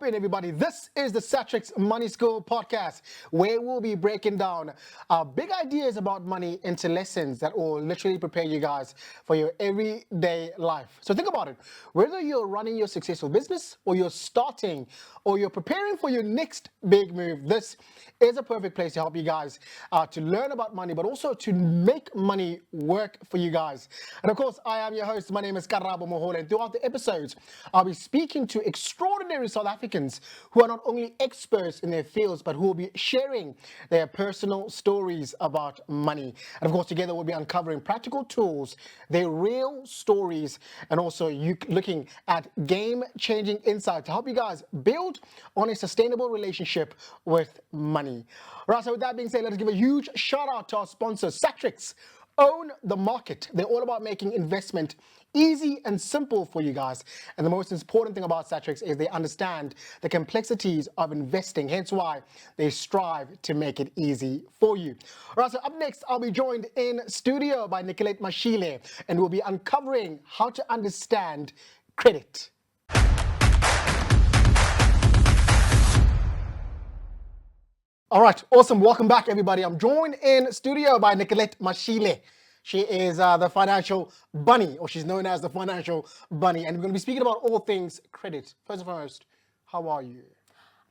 in, everybody. This is the Satrix Money School podcast, where we'll be breaking down big ideas about money into lessons that will literally prepare you guys for your everyday life. So think about it. Whether you're running your successful business, or you're starting, or you're preparing for your next big move, this is a perfect place to help you guys to learn about money, but also to make money work for you guys. And of course, I am your host. My name is Karabo Mohole, and throughout the episodes, I'll be speaking to extraordinary South Africans who are not only experts in their fields, but who will be sharing their personal stories about money. And of course, together we'll be uncovering practical tools, their real stories, and also you looking at game-changing insight to help you guys build on a sustainable relationship with money. Right, so with that being said, let's give a huge shout out to our sponsor, Satrix. Own the market. They're all about making investment easy and simple for you guys. And the most important thing about Satrix is they understand the complexities of investing, hence why they strive to make it easy for you. All right, so up next, I'll be joined in studio by Nicolette Mashile, and we'll be uncovering how to understand credit. All right, awesome. Welcome back, everybody. I'm joined in studio by Nicolette Mashile. She is the financial bunny, or she's known as the financial bunny. And we're going to be speaking about all things credit. First and foremost, how are you?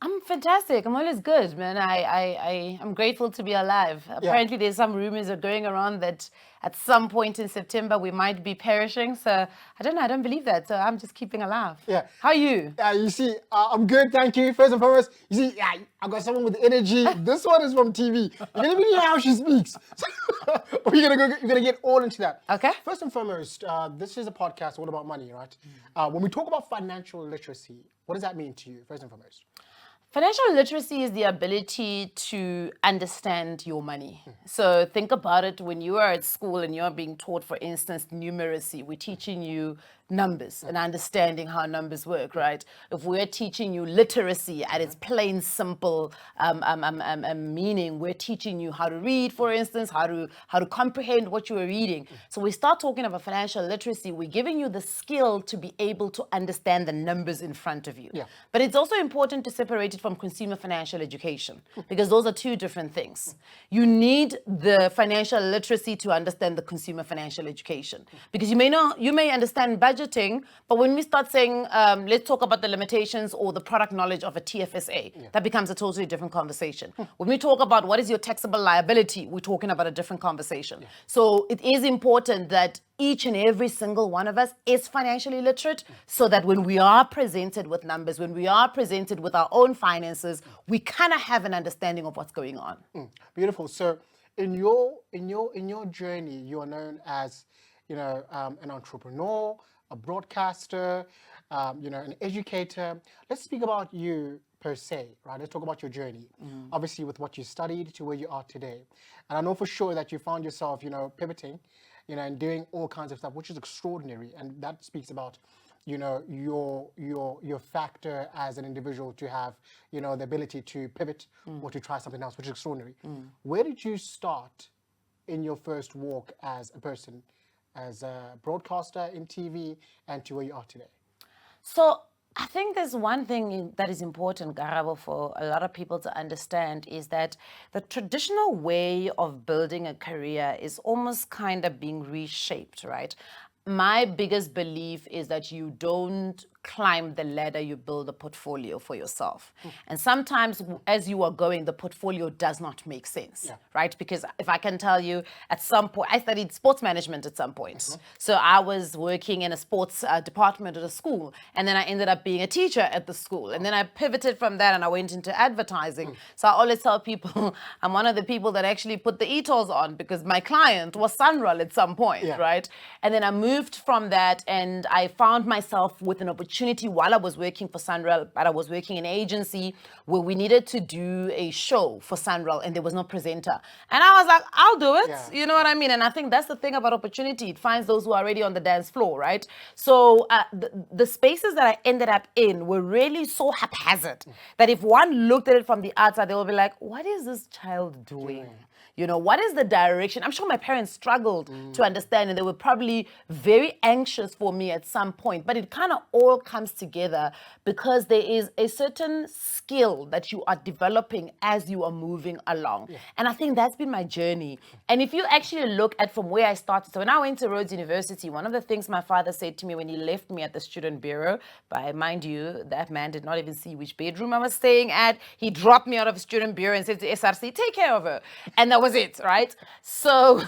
I'm fantastic. I'm always good, man. I'm grateful to be alive. Apparently, there's some rumors are going around that at some point in September we might be perishing. So I don't know. I don't believe that. So I'm just keeping alive. Yeah. How are you? You see, I'm good, thank you. First and foremost, you see, I got someone with energy. This one is from TV. You're gonna be how she speaks. You're gonna get all into that. Okay. First and foremost, this is a podcast all about money, right? When we talk about financial literacy, what does that mean to you? First and foremost. Financial literacy is the ability to understand your money. So think about it when you are at school and you're being taught, for instance, numeracy. We're teaching you numbers and understanding how numbers work, right? If we're teaching you literacy at its plain, simple meaning, we're teaching you how to read, for instance, how to comprehend what you are reading. So we start talking about financial literacy, we're giving you the skill to be able to understand the numbers in front of you. But it's also important to separate it from consumer financial education, because those are two different things. You need the financial literacy to understand the consumer financial education, because you may understand budgeting, but when we start saying, let's talk about the limitations or the product knowledge of a TFSA, that becomes a totally different conversation. When we talk about what is your taxable liability, we're talking about a different conversation. So it is important that each and every single one of us is financially literate, so that when we are presented with numbers, when we are presented with our own finances, we kind of have an understanding of what's going on. Beautiful. So in your journey, you are known as, an entrepreneur, a broadcaster, an educator. Let's speak about you per se, right? Let's talk about your journey. Obviously, with what you studied to where you are today. And I know for sure that you found yourself, pivoting, and doing all kinds of stuff, which is extraordinary. And that speaks about, your factor as an individual to have, the ability to pivot or to try something else, which is extraordinary. Where did you start in your first walk as a person, as a broadcaster in TV, and to where you are today? So I think there's one thing that is important, Garabo, for a lot of people to understand, is that the traditional way of building a career is almost kind of being reshaped, right? My biggest belief is that you don't climb the ladder, you build a portfolio for yourself. And sometimes as you are going, the portfolio does not make sense, right? Because if I can tell you, at some point, I studied sports management at some point. So I was working in a sports department at a school, and then I ended up being a teacher at the school. And then I pivoted from that and I went into advertising. So I always tell people, I'm one of the people that actually put the e-tolls on, because my client was Sunroll at some point, right? And then I moved from that and I found myself with an opportunity while I was working for Sunroll, but I was working in an agency where we needed to do a show for Sunroll and there was no presenter. And I was like, I'll do it. You know what I mean? And I think that's the thing about opportunity. It finds those who are already on the dance floor, right? So the spaces that I ended up in were really so haphazard that if one looked at it from the outside, they will be like, what is this child doing? What is the direction? I'm sure my parents struggled to understand, and they were probably very anxious for me at some point, but it kind of all comes together because there is a certain skill that you are developing as you are moving along. And I think that's been my journey. And if you actually look at from where I started, so when I went to Rhodes University, one of the things my father said to me when he left me at the student bureau, by mind you, that man did not even see which bedroom I was staying at. He dropped me out of the student bureau and said to SRC, take care of her. And that was it, right? So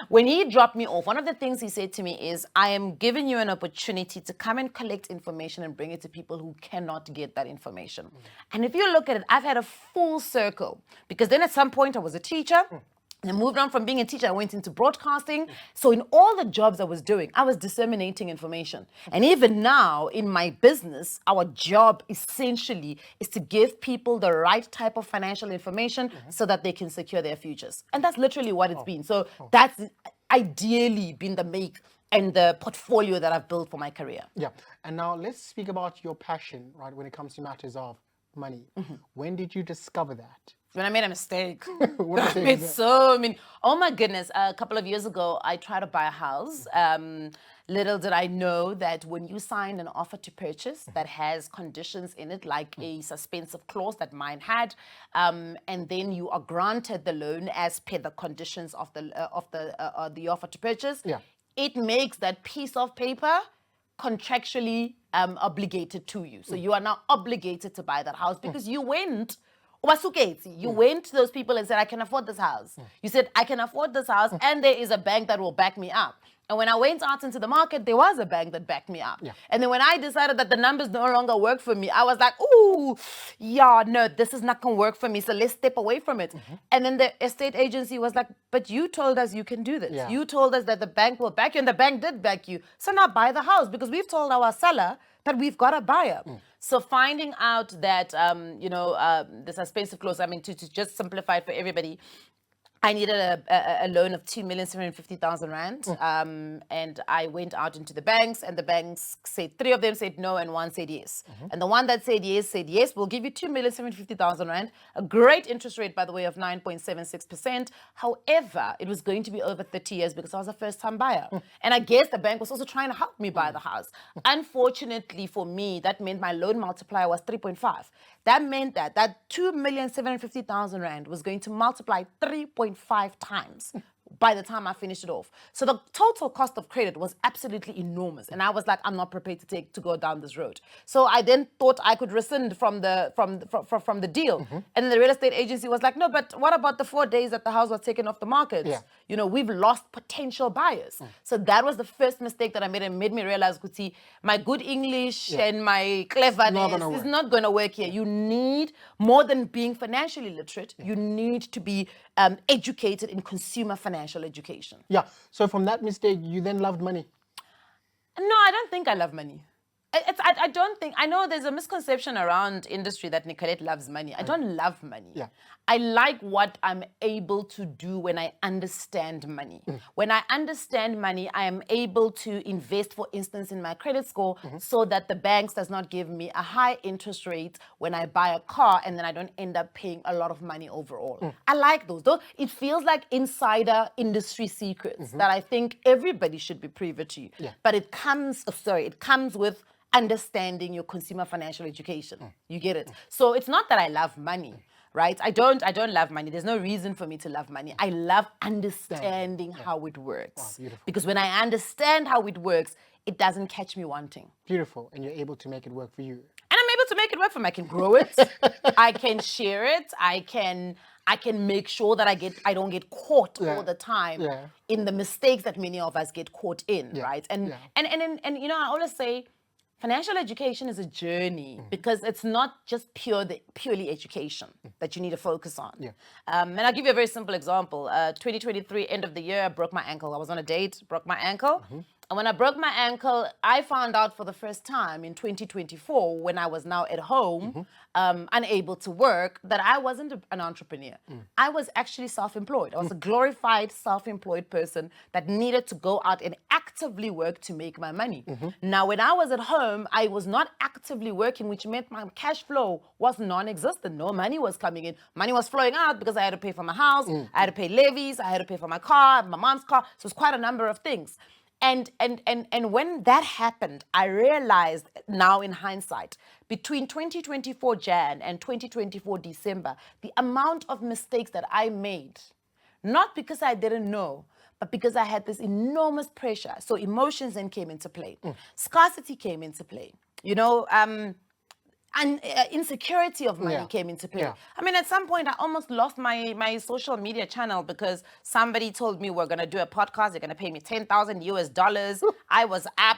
when he dropped me off, one of the things he said to me is, I am giving you an opportunity to come and collect information and bring it to people who cannot get that information. And if you look at it, I've had a full circle, because then at some point I was a teacher. And I moved on from being a teacher, I went into broadcasting. So in all the jobs I was doing, I was disseminating information. And even now in my business, our job essentially is to give people the right type of financial information so that they can secure their futures. And that's literally what it's been. So that's ideally been the make and the portfolio that I've built for my career. Yeah. And now let's speak about your passion, right, when it comes to matters of money. When did you discover that? When I made a mistake. What I mistake made was oh my goodness, a couple of years ago, I tried to buy a house. Little did I know that when you sign an offer to purchase that has conditions in it, like a suspensive clause that mine had, and then you are granted the loan as per the conditions of the offer to purchase, it makes that piece of paper contractually obligated to you. So you are now obligated to buy that house because you went. You went to those people and said, I can afford this house. You said, I can afford this house, and there is a bank that will back me up. And when I went out into the market, there was a bank that backed me up. And then when I decided that the numbers no longer work for me, I was like, ooh, yeah, no, this is not going to work for me. So let's step away from it. And then the estate agency was like, but you told us you can do this. You told us that the bank will back you, and the bank did back you. So now buy the house, because we've told our seller that we've got a buyer. So finding out that, the suspensive clause, I mean, to just simplify it for everybody, I needed a loan of 2,750,000 rand. And I went out into the banks, and the banks said, 3 of them said no, and 1 said yes. And the one that said yes, we'll give you 2,750,000 rand, a great interest rate, by the way, of 9.76%. However, it was going to be over 30 years because I was a first-time buyer. And I guess the bank was also trying to help me buy the house. Unfortunately for me, that meant my loan multiplier was 3.5. That meant that 2,750,000 rand was going to multiply 3.5 times by the time I finished it off. So the total cost of credit was absolutely enormous. And I was like, I'm not prepared to go down this road. So I then thought I could rescind from the deal. And then the real estate agency was like, no, but what about the 4 days that the house was taken off the market? We've lost potential buyers. So that was the first mistake that I made, and made me realize, Kuti, my good English and my cleverness is not going to work here. You need, more than being financially literate, you need to be educated in consumer financial education. Yeah. So from that mistake, you then loved money. No, I don't think I love money. I don't think, I know there's a misconception around industry that Nicolette loves money. I don't love money. I like what I'm able to do when I understand money. When I understand money, I am able to invest, for instance, in my credit score so that the banks does not give me a high interest rate when I buy a car, and then I don't end up paying a lot of money overall. I like those. It feels like insider industry secrets that I think everybody should be privy to. But it comes with understanding your consumer financial education. You get it? So it's not that I love money, right? I don't love money. There's no reason for me to love money. I love understanding how it works. Because when I understand how it works, it doesn't catch me wanting. Beautiful. And you're able to make it work for you. And I'm able to make it work for me. I can grow it. I can share it. I can make sure that I don't get caught all the time in the mistakes that many of us get caught in, right? And I always say, financial education is a journey because it's not just purely education that you need to focus on. And I'll give you a very simple example. 2023, end of the year, I broke my ankle. I was on a date, broke my ankle. And when I broke my ankle, I found out for the first time in 2024, when I was now at home, unable to work, that I wasn't an entrepreneur. I was actually self-employed. I was a glorified self-employed person that needed to go out and actively work to make my money. Now, when I was at home, I was not actively working, which meant my cash flow was non-existent. No money was coming in. Money was flowing out because I had to pay for my house, I had to pay levies, I had to pay for my car, my mom's car. So it's quite a number of things. And when that happened, I realized now in hindsight, between 2024 Jan and 2024 December, the amount of mistakes that I made, not because I didn't know, but because I had this enormous pressure. So emotions then came into play. Scarcity came into play. You know, and insecurity of money Yeah. came into play. Yeah. I mean, at some point, I almost lost my social media channel because somebody told me we're gonna do a podcast. They're gonna pay me $10,000 US. I was up,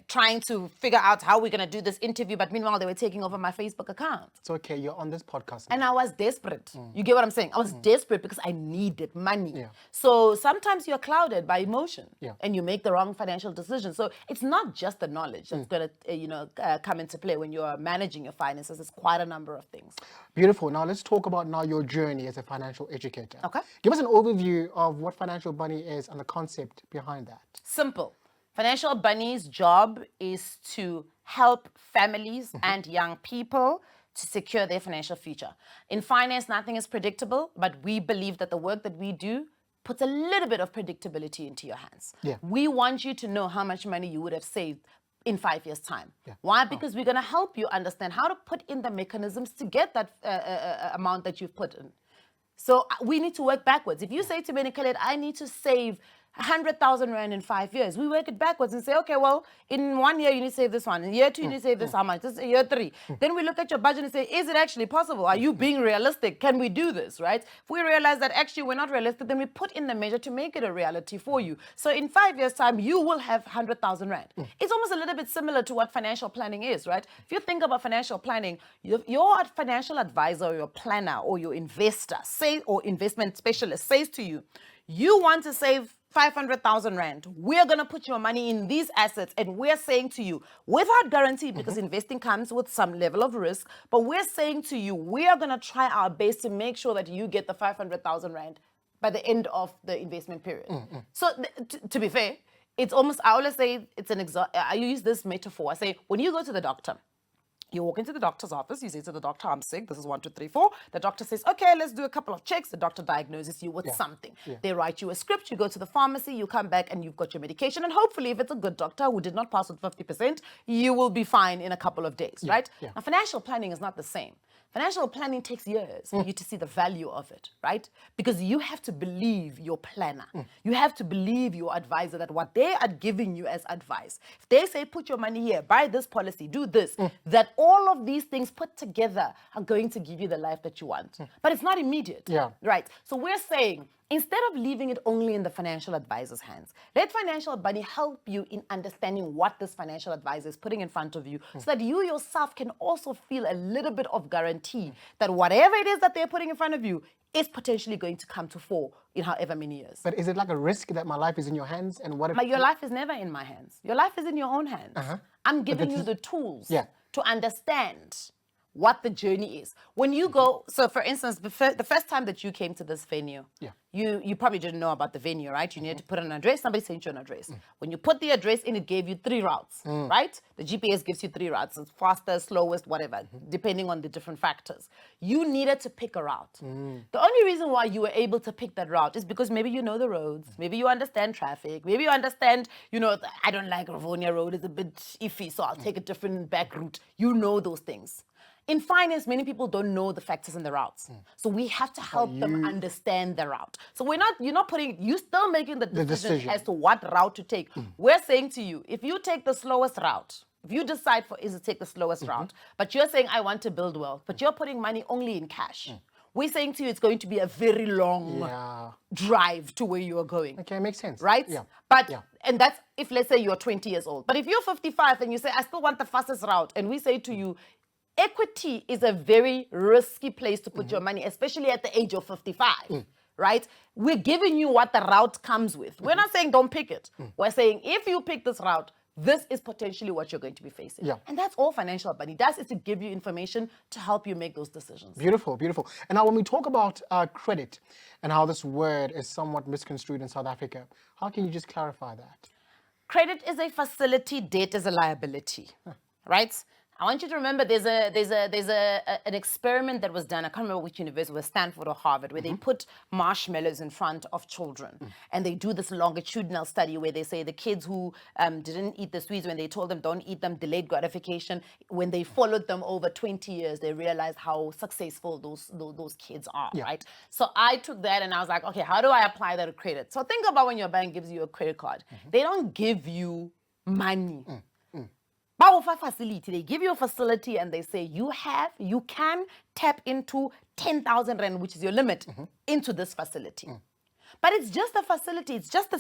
trying to figure out how we're gonna do this interview. But meanwhile, they were taking over my Facebook account. It's okay. You're on this podcast And now. I was desperate. You get what I'm saying? I was desperate because I needed money. Yeah. So sometimes you're clouded by emotion, Yeah. and you make the wrong financial decision. So it's not just the knowledge that's going to, come into play when you're managing your finances. It's quite a number of things. Beautiful. Now let's talk about now your journey as a financial educator. Okay. Give us an overview of what financial bunny is and the concept behind that. Simple. Financial Bunny's job is to help families and young people to secure their financial future. In finance, nothing is predictable, but we believe that the work that we do puts a little bit of predictability into your hands. Yeah. We want you to know how much money you would have saved in 5 years' time. Yeah. Why? Because we're going to help you understand how to put in the mechanisms to get that amount that you've put in. So we need to work backwards. If you say to me, Nicolette, I need to save 100,000 Rand in 5 years, we work it backwards and say, okay, well, in 1 year, you need to save this one. In year 2, you need to save this how much? This year 3. Then we look at your budget and say, is it actually possible? Are you being realistic? Can we do this, right? If we realize that actually we're not realistic, then we put in the measure to make it a reality for you. So in 5 years' time, you will have 100,000 Rand. It's almost a little bit similar to what financial planning is, right? If you think about financial planning, your financial advisor or your planner or your investor or investment specialist says to you, you want to save 500,000 Rand. We're going to put your money in these assets, and we're saying to you, without guarantee, because investing comes with some level of risk, but we're saying to you, we are going to try our best to make sure that you get the 500,000 Rand by the end of the investment period. So to be fair, it's almost, I always say, I use this metaphor. I say, when you go to the doctor, you walk into the doctor's office, you say to the doctor, I'm sick, this is 1, 2, 3, 4. The doctor says, okay, let's do a couple of checks. The doctor diagnoses you with something. Yeah. They write you a script, you go to the pharmacy, you come back and you've got your medication. And hopefully, if it's a good doctor who did not pass with 50%, you will be fine in a couple of days, right? Yeah. Now, financial planning is not the same. Financial planning takes years for you to see the value of it, right? Because you have to believe your planner. You have to believe your advisor that what they are giving you as advice, if they say, put your money here, buy this policy, do this, that all of these things put together are going to give you the life that you want. But it's not immediate, Yeah. right? So we're saying, instead of leaving it only in the financial advisor's hands, let Financial Bunny help you in understanding what this financial advisor is putting in front of you so that you yourself can also feel a little bit of guarantee that whatever it is that they're putting in front of you is potentially going to come to fore in however many years. But is it like a risk that my life is in your hands? And what if But your life is never in my hands. Your life is in your own hands. I'm giving you the tools to understand what the journey is. When you go, so for instance, the first time that you came to this venue, you probably didn't know about the venue, right? You needed to put an address, somebody sent you an address. When you put the address in, it gave you 3 routes, right? The GPS gives you 3 routes, it's faster, slowest, whatever, depending on the different factors. You needed to pick a route. The only reason why you were able to pick that route is because maybe you know the roads, maybe you understand traffic, maybe you understand, I don't like Ravonia Road, it's a bit iffy, so I'll take a different back route. You know those things. In finance, many people don't know the factors and the routes. So we have to help them understand the route. So you're still making the decision as to what route to take. We're saying to you, if you take the slowest route, if you decide to take the slowest route, but you're saying, I want to build wealth, but you're putting money only in cash. We're saying to you, it's going to be a very long drive to where you are going. Okay, makes sense. Right? Yeah. And that's if, let's say, you're 20 years old. But if you're 55 and you say, I still want the fastest route, and we say to you, equity is a very risky place to put your money, especially at the age of 55, right? We're giving you what the route comes with. We're not saying don't pick it. We're saying if you pick this route, this is potentially what you're going to be facing. Yeah. And that's all Financial Bunny does, is to give you information to help you make those decisions. Beautiful, beautiful. And now when we talk about credit and how this word is somewhat misconstrued in South Africa, how can you just clarify that? Credit is a facility, debt is a liability, right? I want you to remember an experiment that was done. I can't remember which university, was Stanford or Harvard, where they put marshmallows in front of children, and they do this longitudinal study where they say the kids who didn't eat the sweets when they told them don't eat them, delayed gratification. When they followed them over 20 years, they realized how successful those kids are, right? So I took that and I was like, okay, how do I apply that to credit? So think about when your bank gives you a credit card. They don't give you money. Facility. They give you a facility and they say you can tap into 10,000 rand, which is your limit, into this facility. But it's just a facility. It's just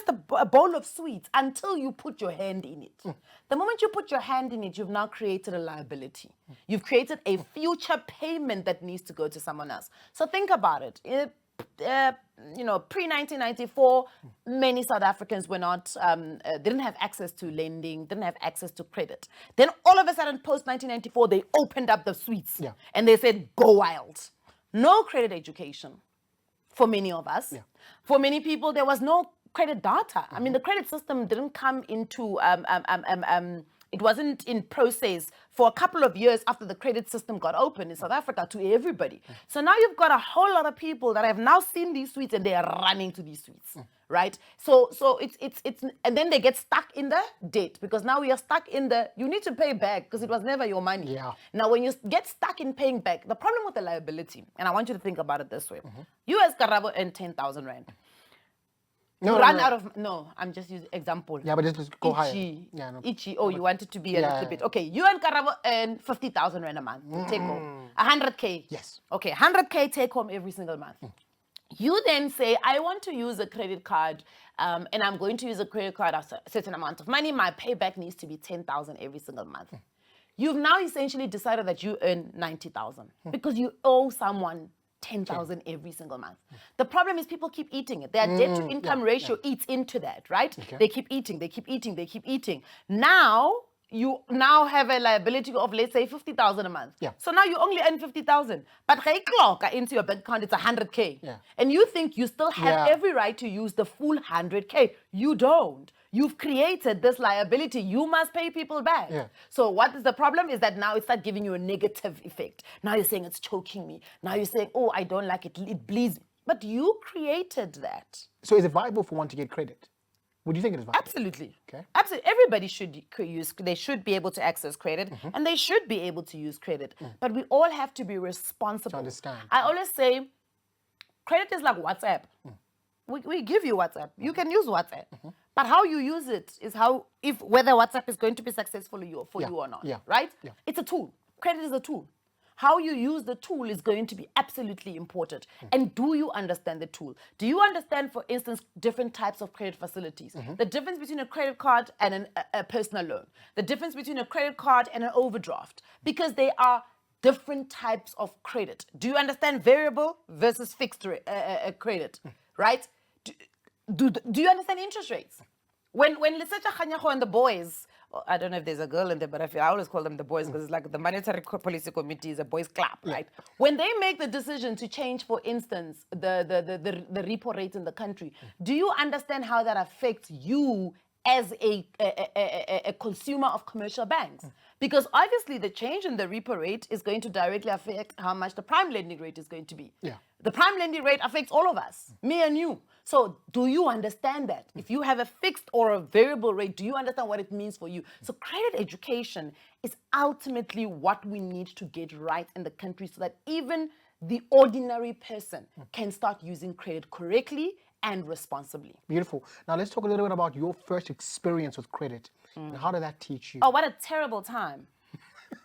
a bowl of sweets until you put your hand in it. The moment you put your hand in it, you've now created a liability. You've created a future payment that needs to go to someone else. So think about it. Pre-1994, many South Africans were not, didn't have access to lending, didn't have access to credit. Then all of a sudden, post-1994, they opened up the sweets and they said, go wild. No credit education for many of us. For many people, there was no credit data. I mean, the credit system didn't come into, it wasn't in process for a couple of years after the credit system got open in South Africa to everybody. So now you've got a whole lot of people that have now seen these sweets and they are running to these sweets, right? So it's and then they get stuck in the debt because now we are stuck in the, you need to pay back because it was never your money. Now, when you get stuck in paying back, the problem with the liability, and I want you to think about it this way. You as Karabo earn 10,000 rand. I'm just using example. Yeah, but just go higher. Yeah, no. You want it to be a little bit. Okay, you and Karabo earn 50,000 rand a month. Take home 100K. Yes. Okay, 100K take home every single month. You then say, I want to use a credit card, and I'm going to use a credit card at a certain amount of money. My payback needs to be 10,000 every single month. You've now essentially decided that you earn 90,000 because you owe someone 10,000 every single month. The problem is people keep eating it. Their debt to income ratio eats into that, right? They keep eating. Now, you now have a liability of, let's say, 50,000 a month. So now you only earn 50,000. But into your bank account, it's 100K. And you think you still have every right to use the full 100K. You don't. You've created this liability. You must pay people back. So what is the problem is that now it starts giving you a negative effect. Now you're saying it's choking me. Now you're saying, oh, I don't like it. It bleeds. But you created that. So is it viable for one to get credit? Would you think it is viable? Absolutely. Okay. Absolutely. Everybody should use, they should be able to access credit and they should be able to use credit. But we all have to be responsible. To understand. I always say credit is like WhatsApp. We give you WhatsApp. You can use WhatsApp. But how you use it is whether WhatsApp is going to be successful for you or not. Right? It's a tool. Credit is a tool. How you use the tool is going to be absolutely important. And do you understand the tool? Do you understand, for instance, different types of credit facilities? The difference between a credit card and a personal loan. The difference between a credit card and an overdraft. Because they are different types of credit. Do you understand variable versus fixed credit? Right? Do you understand interest rates? When Lisecha Khanyago and the boys, I don't know if there's a girl in there, but I always call them the boys because it's like the Monetary Policy Committee is a boys' club, right? When they make the decision to change, for instance, the repo rate in the country, do you understand how that affects you as a consumer of commercial banks? Because obviously the change in the repo rate is going to directly affect how much the prime lending rate is going to be. The prime lending rate affects all of us, me and you. So do you understand that? If you have a fixed or a variable rate, do you understand what it means for you? So credit education is ultimately what we need to get right in the country so that even the ordinary person can start using credit correctly and responsibly. Beautiful. Now let's talk a little bit about your first experience with credit. And how did that teach you? Oh, what a terrible time.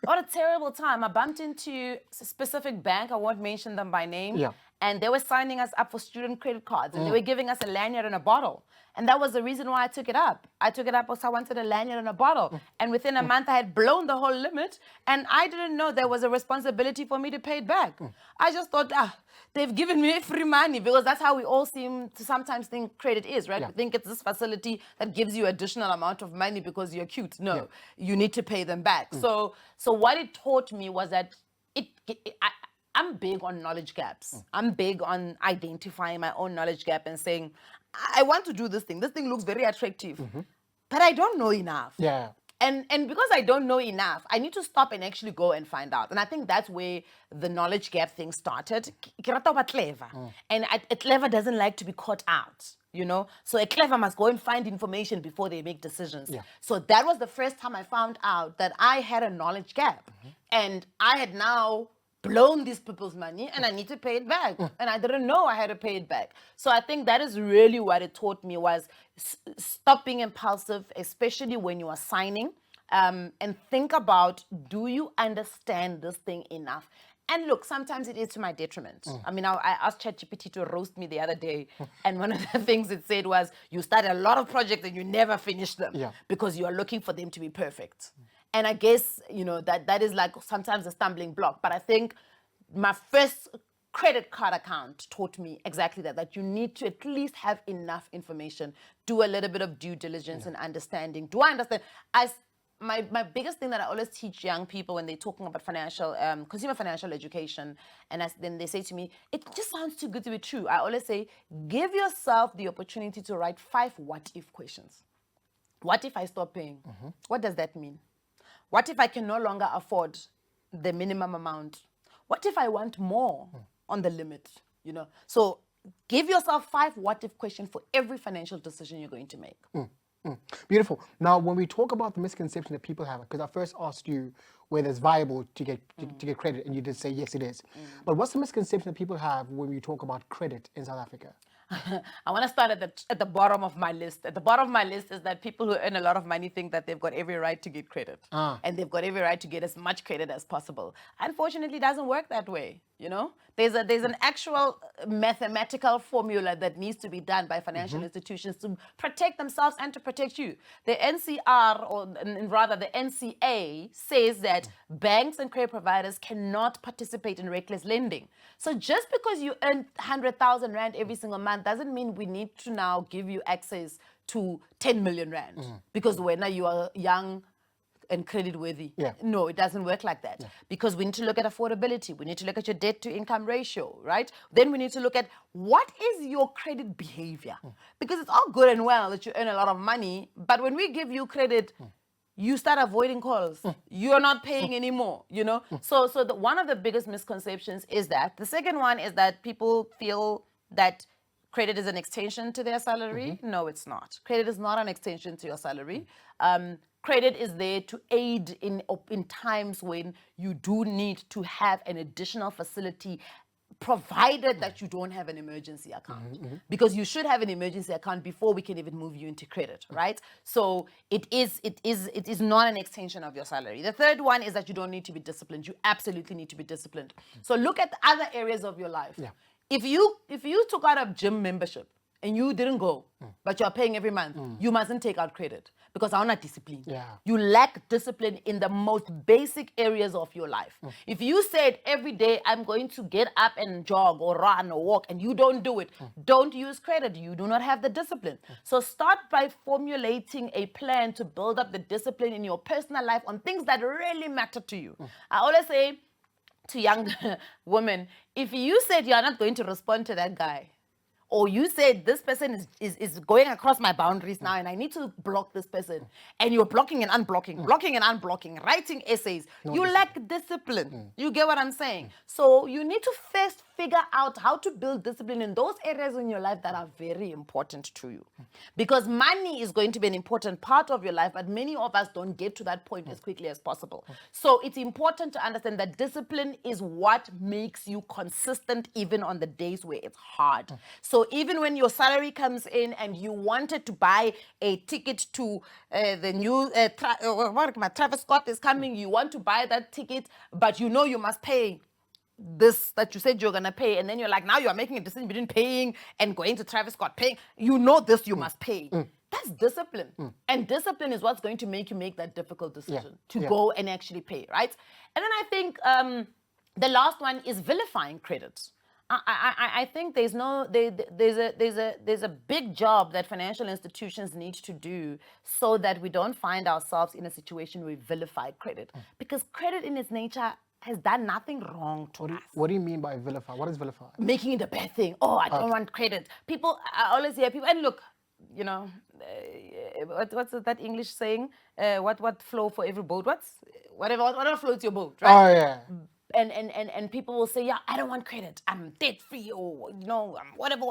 What a terrible time. I bumped into a specific bank. I won't mention them by name. And they were signing us up for student credit cards. And they were giving us a lanyard and a bottle. And that was the reason why I took it up. I took it up because I wanted a lanyard and a bottle. And within a month, I had blown the whole limit. And I didn't know there was a responsibility for me to pay it back. I just thought, they've given me free money, because that's how we all seem to sometimes think credit is, right? We think it's this facility that gives you additional amount of money because you're cute. No, you need to pay them back. So what it taught me was that I'm big on knowledge gaps. I'm big on identifying my own knowledge gap and saying, I want to do this thing. This thing looks very attractive, but I don't know enough. And because I don't know enough, I need to stop and actually go and find out. And I think that's where the knowledge gap thing started. Ke rata ho ba clever. And a clever doesn't like to be caught out, you know? So a clever must go and find information before they make decisions. Yeah. So that was the first time I found out that I had a knowledge gap. And I had now blown these people's money and I need to pay it back. And I didn't know I had to pay it back. So I think that is really what it taught me was stop being impulsive, especially when you are signing, and think about, do you understand this thing enough? And look, sometimes it is to my detriment. I mean, I asked ChatGPT to roast me the other day, and one of the things it said was, you start a lot of projects and you never finish them because you are looking for them to be perfect. And I guess, you know, that is like sometimes a stumbling block. But I think my first credit card account taught me exactly that you need to at least have enough information, do a little bit of due diligence and understanding. Do I understand? My biggest thing that I always teach young people when they're talking about financial, consumer financial education, and then they say to me, it just sounds too good to be true. I always say, give yourself the opportunity to write 5 what-if questions. What if I stop paying? What does that mean? What if I can no longer afford the minimum amount? What if I want more on the limit? You know, so give yourself 5 what-if questions for every financial decision you're going to make. Beautiful. Now, when we talk about the misconception that people have, because I first asked you whether it's viable to get credit, and you did say yes, it is. But what's the misconception that people have when we talk about credit in South Africa? I want to start at the bottom of my list. At the bottom of my list is that people who earn a lot of money think that they've got every right to get credit. And they've got every right to get as much credit as possible. Unfortunately, it doesn't work that way, you know? There's an actual mathematical formula that needs to be done by financial institutions to protect themselves and to protect you. The NCR, or rather the NCA, says that banks and credit providers cannot participate in reckless lending. So just because you earn 100,000 Rand every single month doesn't mean we need to now give you access to 10 million Rand because when you are young and credit worthy. No, it doesn't work like that because we need to look at affordability. We need to look at your debt to income ratio, right? Then we need to look at what is your credit behavior, because it's all good and well that you earn a lot of money, but when we give you credit, you start avoiding calls. You're not paying anymore, you know? So one of the biggest misconceptions is that. The second one is that people feel that credit is an extension to their salary. No, it's not. Credit is not an extension to your salary. Credit is there to aid in times when you do need to have an additional facility, provided that you don't have an emergency account, because you should have an emergency account before we can even move you into credit, right? So it is not an extension of your salary. The third one is that you don't need to be disciplined. You absolutely need to be disciplined. So look at the other areas of your life. If you took out a gym membership and you didn't go, but you're paying every month, you mustn't take out credit because I'm not disciplined. You lack discipline in the most basic areas of your life. If you said every day I'm going to get up and jog or run or walk and you don't do it, don't use credit. You do not have the discipline. So start by formulating a plan to build up the discipline in your personal life on things that really matter to you. I always say to young women, if you said you're not going to respond to that guy, or you said this person is going across my boundaries now and I need to block this person, and you're blocking and unblocking, blocking and unblocking, writing essays, you lack discipline. You get what I'm saying? So you need to first figure out how to build discipline in those areas in your life that are very important to you. Because money is going to be an important part of your life, but many of us don't get to that point as quickly as possible. So it's important to understand that discipline is what makes you consistent even on the days where it's hard. So even when your salary comes in and you wanted to buy a ticket to the new Travis Scott is coming, you want to buy that ticket, but you know you must pay this that you said you're going to pay, and then you're like, now you're making a decision between paying and going to Travis Scott, paying. You know this, you must pay. That's discipline. And discipline is what's going to make you make that difficult decision to go and actually pay, right? And then I think the last one is vilifying credit. I think there's a big job that financial institutions need to do so that we don't find ourselves in a situation where we vilify credit, because credit in its nature has done nothing wrong to us. What do you mean by vilify? What is vilify? Making it a bad thing. Oh, I don't want credit. I always hear people, and look, you know, what's that English saying? What flow for every boat? Whatever floats your boat, right? Oh yeah. And people will say, yeah, I don't want credit. I'm debt free, or I'm whatever.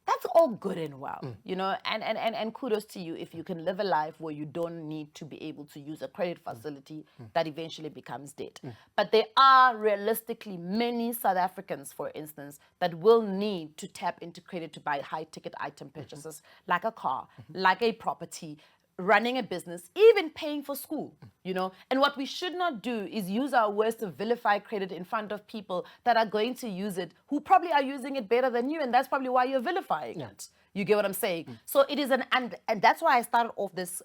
That's all good and well, and kudos to you if you can live a life where you don't need to be able to use a credit facility that eventually becomes debt. But there are realistically many South Africans, for instance, that will need to tap into credit to buy high ticket item purchases like a car, like a property, running a business, even paying for school. And what we should not do is use our words to vilify credit in front of people that are going to use it, who probably are using it better than you, and that's probably why you're vilifying it. You get what I'm saying? So it is and that's why I started off this,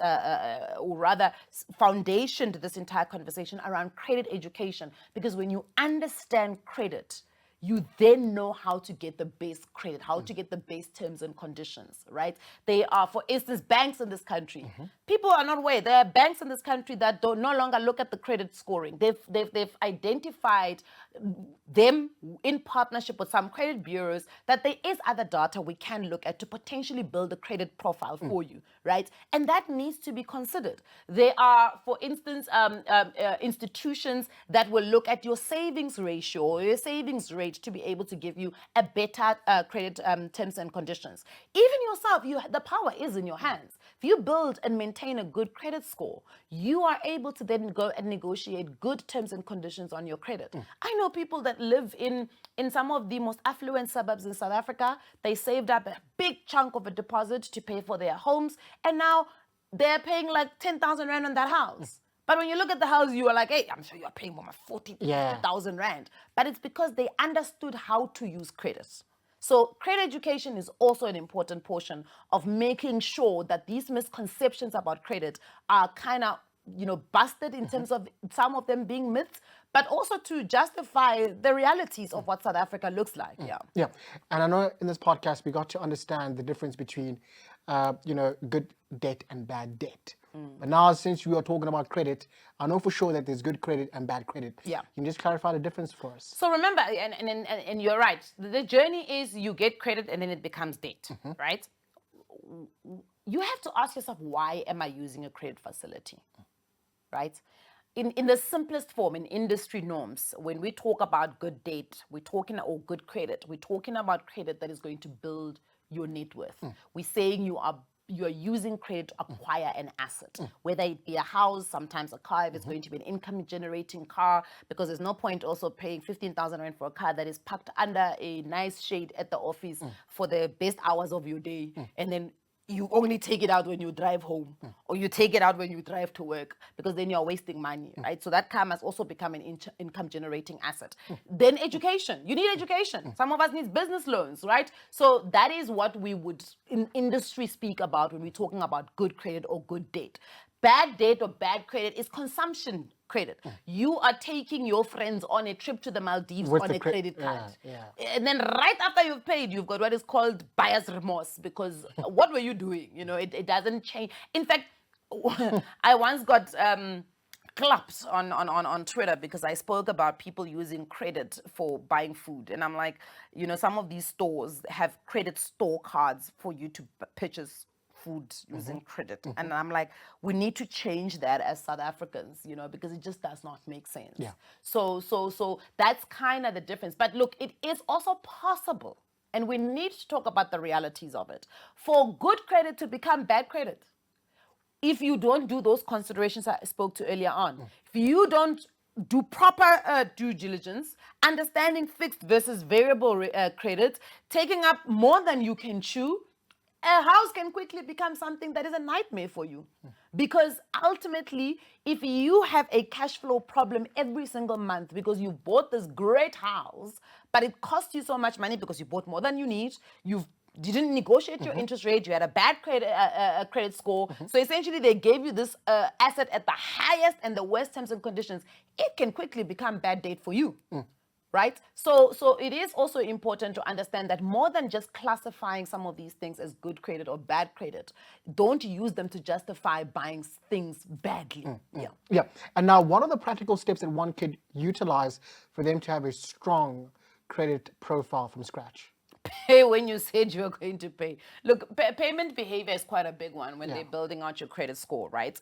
or rather foundationed this entire conversation around credit education, because when you understand credit, you then know how to get the best credit, how to get the best terms and conditions, right? They are, for instance, banks in this country. People are not aware. There are banks in this country that no longer look at the credit scoring. They've identified them in partnership with some credit bureaus that there is other data we can look at to potentially build a credit profile for you, right? And that needs to be considered. There are, for instance, institutions that will look at your savings ratio or your savings rate to be able to give you a better credit terms and conditions. Even yourself, the power is in your hands. If you build and maintain a good credit score, you are able to then go and negotiate good terms and conditions on your credit. I know people that live in some of the most affluent suburbs in South Africa. They saved up a big chunk of a deposit to pay for their homes, and now they're paying like 10,000 rand on that house. But when you look at the house, you are like, hey, I'm sure you're paying more than 40,000 rand. But it's because they understood how to use credit. So credit education is also an important portion of making sure that these misconceptions about credit are kind of, busted in terms of some of them being myths, but also to justify the realities of what South Africa looks like. Yeah. And I know in this podcast we got to understand the difference between, good debt and bad debt. But now, since we are talking about credit, I know for sure that there's good credit and bad credit. Yeah. Can you just clarify the difference for us? So remember, and you're right, the journey is you get credit and then it becomes debt, right? You have to ask yourself, why am I using a credit facility, right? In the simplest form, in industry norms, when we talk about good debt, or good credit, we're talking about credit that is going to build your net worth. We're saying you are using credit to acquire an asset, whether it be a house, sometimes a car, if it's going to be an income generating car, because there's no point also paying 15,000 rand for a car that is parked under a nice shade at the office for the best hours of your day, and then you only take it out when you drive home, or you take it out when you drive to work, because then you're wasting money, right? So that car must also become an income generating asset. Then education. You need education. Some of us need business loans, right? So that is what we would in industry speak about when we're talking about good credit or good debt. Bad debt or bad credit is consumption credit. You are taking your friends on a trip to the Maldives With on the a credit card. yeah. And then right after you've paid, you've got what is called buyer's remorse, because what were you doing? It doesn't change. In fact, I once got claps on Twitter because I spoke about people using credit for buying food. And I'm like, some of these stores have credit store cards for you to purchase food using credit. And I'm like, we need to change that as South Africans, because it just does not make sense. Yeah. So that's kind of the difference. But look, it is also possible, and we need to talk about the realities of it, for good credit to become bad credit. If you don't do those considerations I spoke to earlier on, if you don't do proper due diligence, understanding fixed versus variable credit, taking up more than you can chew, a house can quickly become something that is a nightmare for you. Because ultimately, if you have a cash flow problem every single month because you bought this great house, but it cost you so much money because you bought more than you need, you didn't negotiate your interest rate, you had a bad credit score. So essentially, they gave you this asset at the highest and the worst terms and conditions. It can quickly become bad debt for you. Right? So it is also important to understand that more than just classifying some of these things as good credit or bad credit, don't use them to justify buying things badly. Yeah. And now, what are the practical steps that one could utilize for them to have a strong credit profile from scratch? pay when you said you were going to pay. Look, payment behavior is quite a big one when Yeah. they're building out your credit score, right?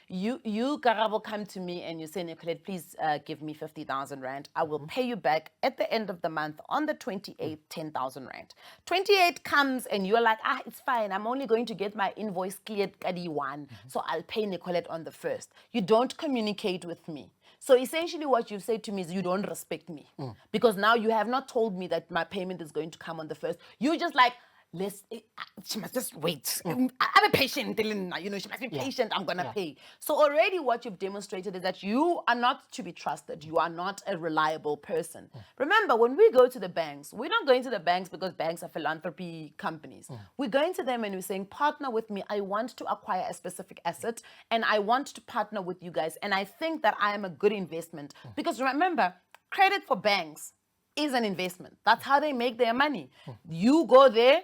You Karabo, come to me and you say, Nicolette, please give me 50,000 rand. I will pay you back at the end of the month on the 28th, 10,000 rand. 28 comes and you're like, it's fine. I'm only going to get my invoice cleared Kadi 1. So I'll pay Nicolette on the 1st. You don't communicate with me. So essentially what you've said to me is you don't respect me because now you have not told me that my payment is going to come on the 1st. You're just like, she must just wait. I'm a patient, you know, she must be patient. I'm going to pay. So already what you've demonstrated is that you are not to be trusted. You are not a reliable person. Remember, when we go to the banks, we're not going to the banks because banks are philanthropy companies. We're going to them and we're saying, partner with me. I want to acquire a specific asset and I want to partner with you guys. And I think that I am a good investment because remember, credit for banks is an investment. That's how they make their money. You go there,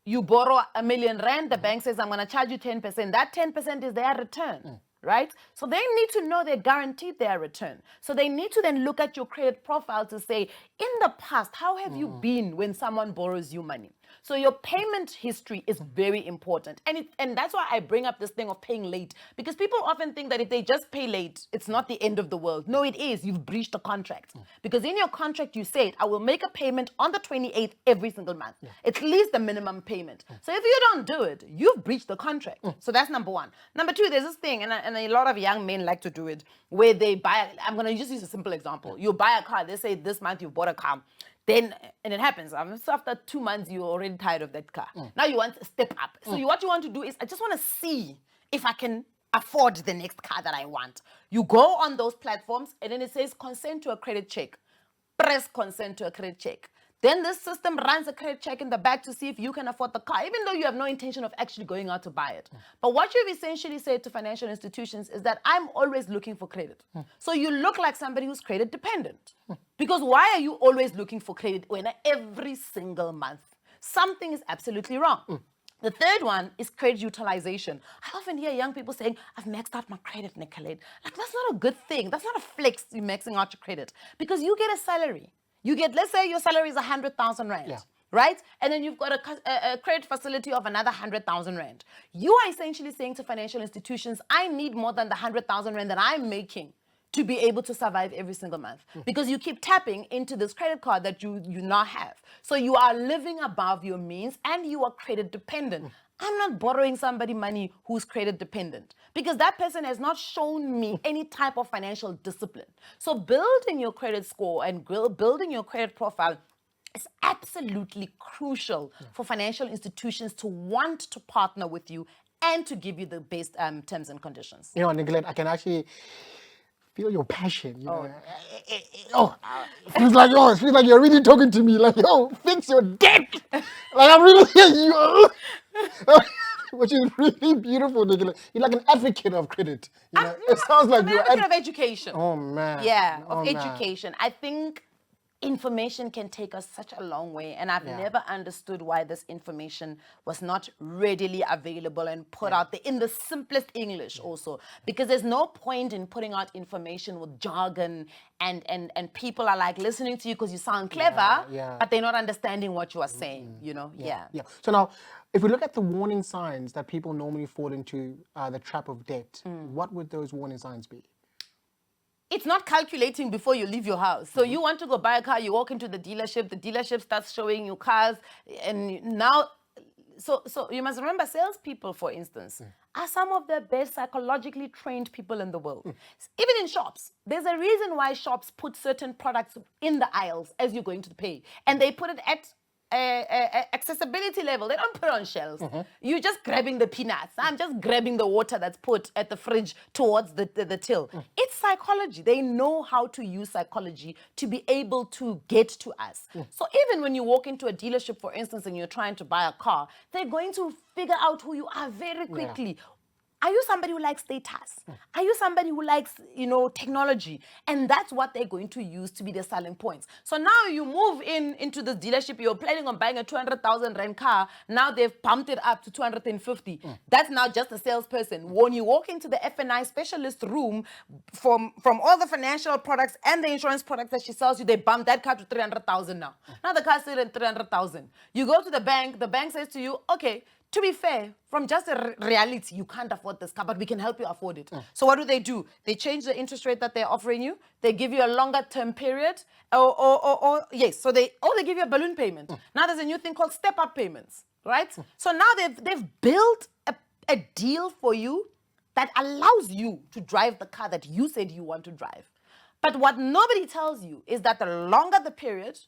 you borrow R1 million, the bank says, I'm going to charge you 10%. That 10% is their return, right? So they need to know they're guaranteed their return. So they need to then look at your credit profile to say, in the past, how have you been when someone borrows you money? So your payment history is very important. And that's why I bring up this thing of paying late. Because people often think that if they just pay late, it's not the end of the world. No, it is. You've breached the contract. Because in your contract, you said, I will make a payment on the 28th every single month. At least the minimum payment. So if you don't do it, you've breached the contract. So that's number one. Number two, there's this thing, and a lot of young men like to do it, where they buy, I'm going to just use a simple example. You buy a car. They say this month you bought a car. Then, and it happens, so after 2 months, you're already tired of that car. Now you want to step up. So what you want to do is, I just want to see if I can afford the next car that I want. You go on those platforms, and then it says consent to a credit check. Press consent to a credit check. Then this system runs a credit check in the back to see if you can afford the car, even though you have no intention of actually going out to buy it. But what you've essentially said to financial institutions is that I'm always looking for credit. So you look like somebody who's credit dependent. Because why are you always looking for credit when every single month something is absolutely wrong? The third one is credit utilization. I often hear young people saying, I've maxed out my credit, Nicolette. Like, that's not a good thing. That's not a flex, you maxing out your credit. Because you get a salary. You get, let's say your salary is 100,000 rand. Yeah. Right? And then you've got a credit facility of another 100,000 rand. You are essentially saying to financial institutions, I need more than the 100,000 rand that I'm making to be able to survive every single month. Because you keep tapping into this credit card that you now have. So you are living above your means and you are credit dependent. I'm not borrowing somebody money who's credit dependent because that person has not shown me any type of financial discipline. So building your credit score and building your credit profile is absolutely crucial for financial institutions to want to partner with you and to give you the best terms and conditions. You know, Nicolette, I can actually feel your passion. You know? It feels like you're really talking to me. Like, yo, fix your debt. Like, I'm really you. Which is really beautiful, Nicolette. You're like an advocate of credit. You know, it sounds like I'm an you're advocate of education. Oh man. Yeah, Oh, of man. education. I think information can take us such a long way, and I've never understood why this information was not readily available and put out there in the simplest English also, because there's no point in putting out information with jargon and people are like listening to you because you sound clever, but they're not understanding what you are saying, you know? Yeah. So now, if we look at the warning signs that people normally fall into the trap of debt, what would those warning signs be? It's not calculating before you leave your house. So you want to go buy a car, you walk into the dealership starts showing you cars, and now, so you must remember, salespeople, for instance, are some of the best psychologically trained people in the world. Even in shops, there's a reason why shops put certain products in the aisles as you're going to pay, and they put it at accessibility level. They don't put it on shelves. You're just grabbing the peanuts. I'm just grabbing the water that's put at the fridge towards the till. It's psychology. They know how to use psychology to be able to get to us. So even when you walk into a dealership, for instance, and you're trying to buy a car, they're going to figure out who you are very quickly. Are you somebody who likes status? Are you somebody who likes, technology? And that's what they're going to use to be their selling points. So now you move into the dealership, you're planning on buying a 200,000 rand car. Now they've pumped it up to 250. That's now just a salesperson. When you walk into the F&I specialist room, from all the financial products and the insurance products that she sells you, they bump that car to 300,000 now. Now the car's still at 300,000. You go to the bank says to you, okay, to be fair, from just a reality, you can't afford this car, but we can help you afford it. So what do? They change the interest rate that they're offering you. They give you a longer term period, or yes. So they give you a balloon payment. Now there's a new thing called step up payments, right? So now they've built a deal for you that allows you to drive the car that you said you want to drive. But what nobody tells you is that the longer the period,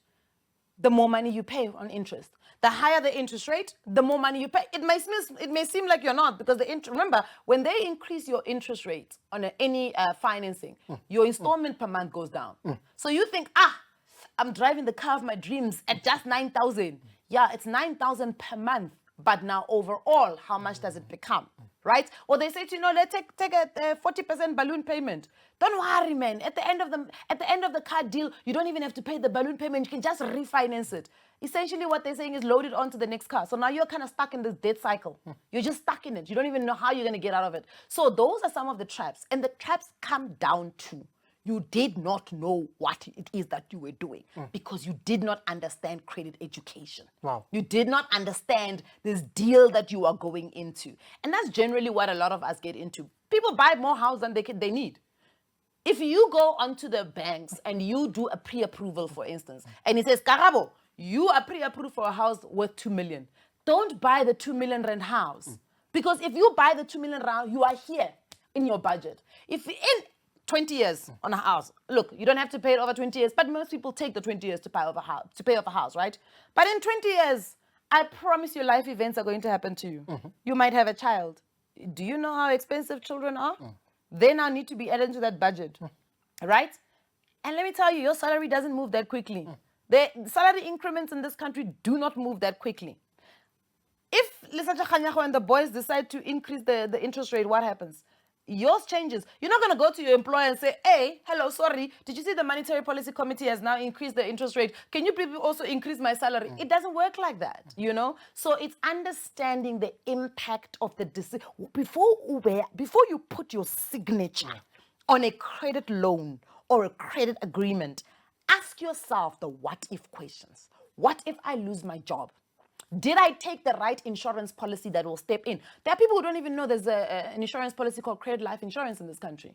the more money you pay on interest. The higher the interest rate, the more money you pay. It may seem like you're not, because remember, when they increase your interest rate on any financing, your installment per month goes down. So you think, I'm driving the car of my dreams at just 9,000. Yeah, it's 9,000 per month. But now overall, how much does it become, right? Or they say to you, let's take a 40% balloon payment. Don't worry, man. At the end of the car deal, you don't even have to pay the balloon payment. You can just refinance it. Essentially, what they're saying is load it onto the next car. So now you're kind of stuck in this debt cycle. You're just stuck in it. You don't even know how you're going to get out of it. So those are some of the traps. And the traps come down to you did not know what it is that you were doing because you did not understand credit education. Wow. You did not understand this deal that you are going into. And that's generally what a lot of us get into. People buy more house than they need. If you go onto the banks and you do a pre-approval, for instance, and it says, Karabo, you are pre-approved for a house worth 2 million. Don't buy the 2 million rand house. Because if you buy the 2 million rand, you are here in your budget. If in 20 years on a house, look, you don't have to pay it over 20 years, but most people take the 20 years to pay off a house, right? But in 20 years, I promise you life events are going to happen to you. You might have a child. Do you know how expensive children are? They now need to be added to that budget, right? And let me tell you, your salary doesn't move that quickly. The salary increments in this country do not move that quickly. If Lisa Khanyago and the boys decide to increase the interest rate, what happens? Yours changes. You're not going to go to your employer and say, hey, hello, sorry, did you see the Monetary Policy Committee has now increased the interest rate? Can you please also increase my salary? It doesn't work like that, So it's understanding the impact of the decision. Before you put your signature on a credit loan or a credit agreement, ask yourself the what-if questions. What if I lose my job? Did I take the right insurance policy that will step in? There are people who don't even know there's an insurance policy called credit life insurance in this country.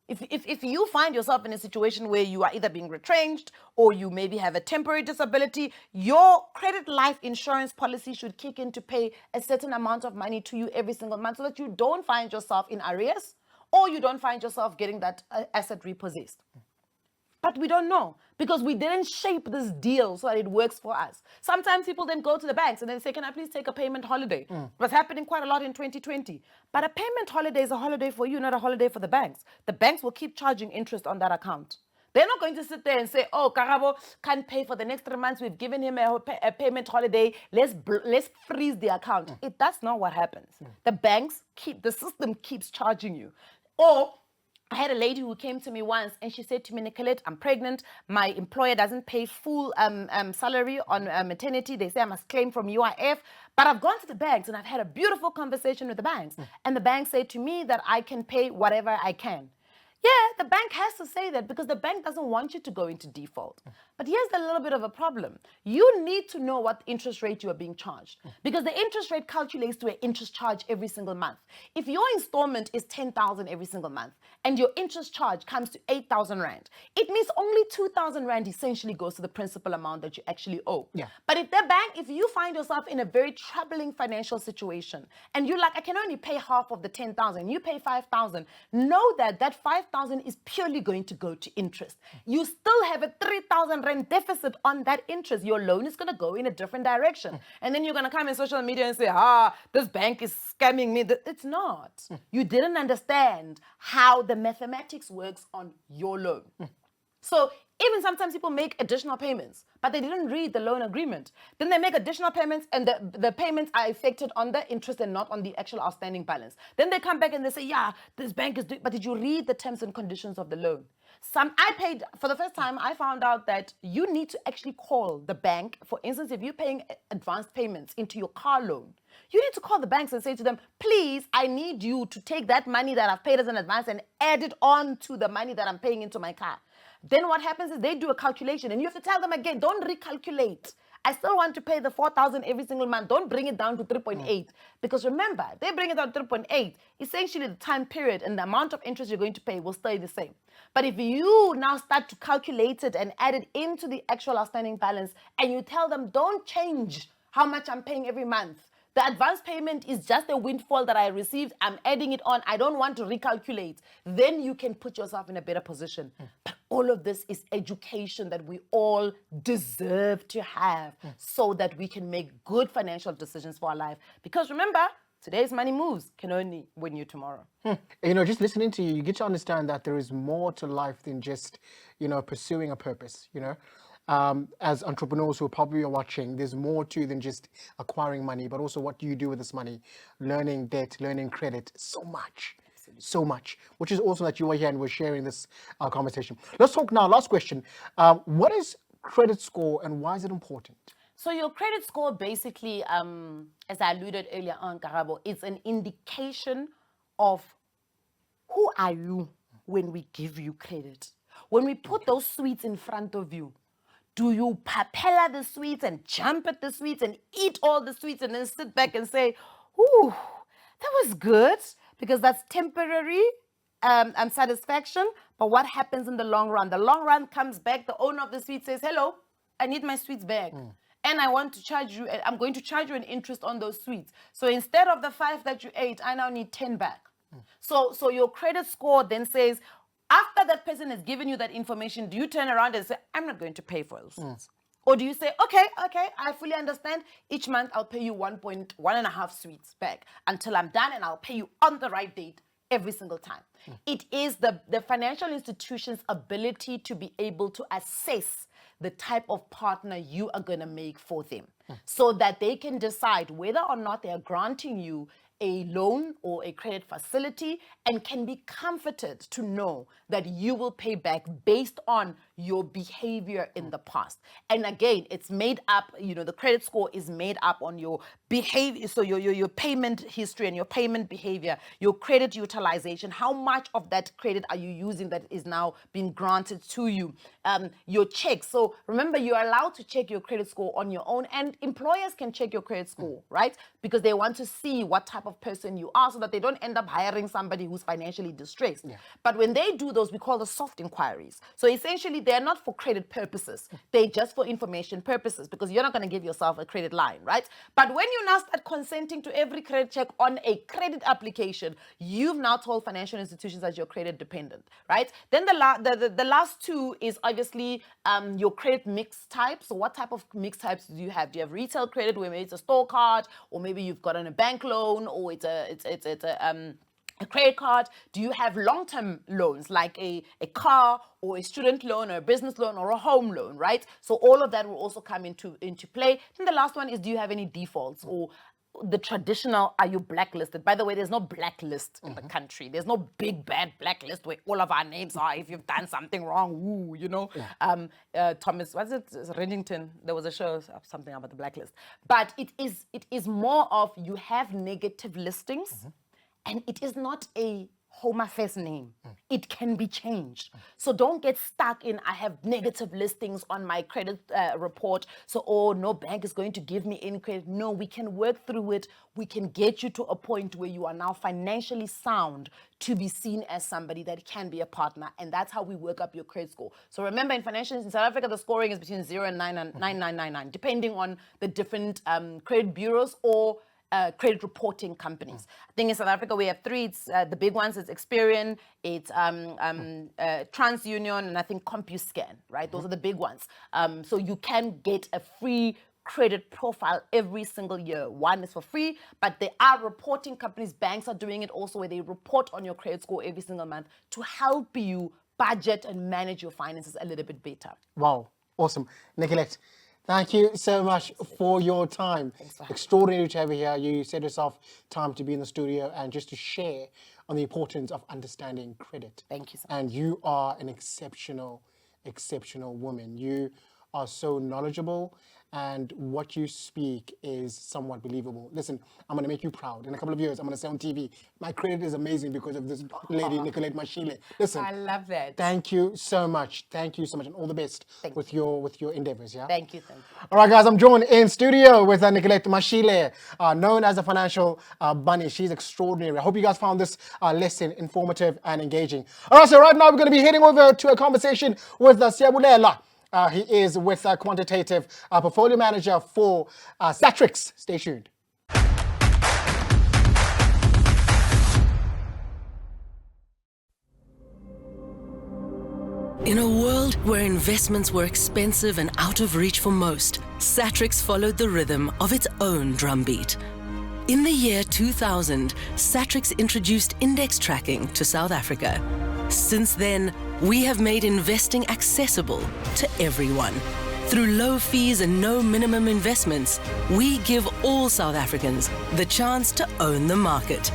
If you find yourself in a situation where you are either being retrenched or you maybe have a temporary disability, your credit life insurance policy should kick in to pay a certain amount of money to you every single month so that you don't find yourself in arrears or you don't find yourself getting that asset repossessed. But we don't know because we didn't shape this deal so that it works for us. Sometimes people then go to the banks and then say, can I please take a payment holiday? It was happening quite a lot in 2020. But a payment holiday is a holiday for you, not a holiday for the banks. The banks will keep charging interest on that account. They're not going to sit there and say, oh, Karabo can't pay for the next 3 months. We've given him a payment holiday. Let's freeze the account. That's not what happens. The system keeps charging you. Or I had a lady who came to me once and she said to me, Nicolette, I'm pregnant. My employer doesn't pay full salary on maternity. They say I must claim from UIF. But I've gone to the banks and I've had a beautiful conversation with the banks. And the banks say to me that I can pay whatever I can. Yeah, the bank has to say that because the bank doesn't want you to go into default. But here's a little bit of a problem. You need to know what interest rate you are being charged because the interest rate calculates to an interest charge every single month. If your installment is 10,000 every single month and your interest charge comes to 8,000 Rand, it means only 2,000 Rand essentially goes to the principal amount that you actually owe. Yeah. But if you find yourself in a very troubling financial situation and you're like, I can only pay half of the 10,000, you pay 5,000, know that 5,000 is purely going to go to interest. You still have a 3,000 Rand deficit on that interest. Your loan is going to go in a different direction. And then you're going to come in social media and say, this bank is scamming me. It's not. You didn't understand how the mathematics works on your loan. So Even sometimes people make additional payments, but they didn't read the loan agreement. Then they make additional payments, and the payments are affected on the interest and not on the actual outstanding balance. Then they come back and they say, yeah, this bank is doing, but did you read the terms and conditions of the loan? I paid, for the first time, I found out that you need to actually call the bank. For instance, if you're paying advanced payments into your car loan, you need to call the banks and say to them, please, I need you to take that money that I've paid as an advance and add it on to the money that I'm paying into my car. Then what happens is they do a calculation and you have to tell them again, don't recalculate. I still want to pay the 4,000 every single month. Don't bring it down to 3.8. Because remember, they bring it down to 3.8. Essentially, the time period and the amount of interest you're going to pay will stay the same. But if you now start to calculate it and add it into the actual outstanding balance, and you tell them, don't change how much I'm paying every month. The advance payment is just a windfall that I received. I'm adding it on. I don't want to recalculate. Then you can put yourself in a better position. But all of this is education that we all deserve to have so that we can make good financial decisions for our life. Because remember, today's money moves can only win you tomorrow. You know, just listening to you, you get to understand that there is more to life than just, you know, pursuing a purpose, you know. As entrepreneurs who probably are watching, there's more to than just acquiring money, but also what do you do with this money, learning debt, learning credit, so much. So much, which is awesome that you are here and we're sharing this conversation. Let's talk now. Last question. What is credit score and why is it important? So your credit score basically, as I alluded earlier on, Karabo, it's an indication of who are you when we give you credit. When we put those sweets in front of you, do you papella the sweets and jump at the sweets and eat all the sweets and then sit back and say, ooh, that was good? Because that's temporary satisfaction. But what happens in the long run? The long run comes back. The owner of the sweet says, hello, I need my sweets back. And I want to charge you, I'm going to charge you an interest on those sweets. So instead of the 5 that you ate, I now need 10 back. So your credit score then says, after that person has given you that information, do you turn around and say, I'm not going to pay for those sweets? Or do you say, okay, I fully understand. Each month I'll pay you 1.5 sweets back until I'm done, and I'll pay you on the right date every single time. It is the financial institution's ability to be able to assess the type of partner you are going to make for them so that they can decide whether or not they are granting you a loan or a credit facility and can be comforted to know that you will pay back based on your behavior in the past. And again, it's made up, you know, the credit score is made up on your behavior, so your payment history and your payment behavior, your credit utilization, how much of that credit are you using that is now being granted to you, your checks. So remember, you're allowed to check your credit score on your own, and employers can check your credit score, right? Because they want to see what type of person you are so that they don't end up hiring somebody who's financially distressed. But when they do those, we call the soft inquiries. So essentially, they're not for credit purposes. They're just for information purposes, because you're not going to give yourself a credit line, right? But when you now start consenting to every credit check on a credit application, you've now told financial institutions that you're credit dependent, right? Then the last two is obviously your credit mix type. So what type of mix types do you have? Do you have retail credit, where maybe it's a store card, or maybe you've gotten a bank loan, or it's a credit card? Do you have long-term loans like a car or a student loan or a business loan or a home loan, right? So all of that will also come into play. Then the last one is, do you have any defaults, or the traditional, are you blacklisted? By the way, there's no blacklist in the country. There's no big bad blacklist where all of our names are if you've done something wrong. Ooh, you know. Thomas, what's it? Reddington. There was a show, something about the blacklist. But it is more of, you have negative listings, and it is not a home affairs name. It can be changed. So don't get stuck in, I have negative listings on my credit report, so, oh, no bank is going to give me any credit. No, we can work through it. We can get you to a point where you are now financially sound to be seen as somebody that can be a partner. And that's how we work up your credit score. So remember, in South Africa, the scoring is between 0 and 9999, depending on the different credit bureaus or credit reporting companies. I think in South Africa we have three. It's the big ones. It's Experian, it's TransUnion, and I think CompuScan. Right, those are the big ones. So you can get a free credit profile every single year. One is for free, but there are reporting companies. Banks are doing it also, where they report on your credit score every single month to help you budget and manage your finances a little bit better. Wow, awesome. Nicolette, thank you so much for your time. Thanks for having me. Extraordinary to have you here. You set yourself time to be in the studio and just to share on the importance of understanding credit. Thank you so And you are an exceptional, exceptional woman. You are so knowledgeable, and what you speak is somewhat believable. Listen, I'm going to make you proud. In a couple of years, I'm going to say on TV, my credit is amazing because of this lady, Nicolette Mashile. Listen, I love that. thank you so much. Thank you so much, and all the best with your endeavors. Yeah. Thank you. All right, guys, I'm joined in studio with Nicolette Mashile, known as a financial bunny. She's extraordinary. I hope you guys found this lesson informative and engaging. All right, so right now we're going to be heading over to a conversation with Siabulela. He is with a quantitative portfolio manager for Satrix. Stay tuned. In a world where investments were expensive and out of reach for most, Satrix followed the rhythm of its own drumbeat. In the year 2000, Satrix introduced index tracking to South Africa. Since then, we have made investing accessible to everyone. Through low fees and no minimum investments, we give all South Africans the chance to own the market.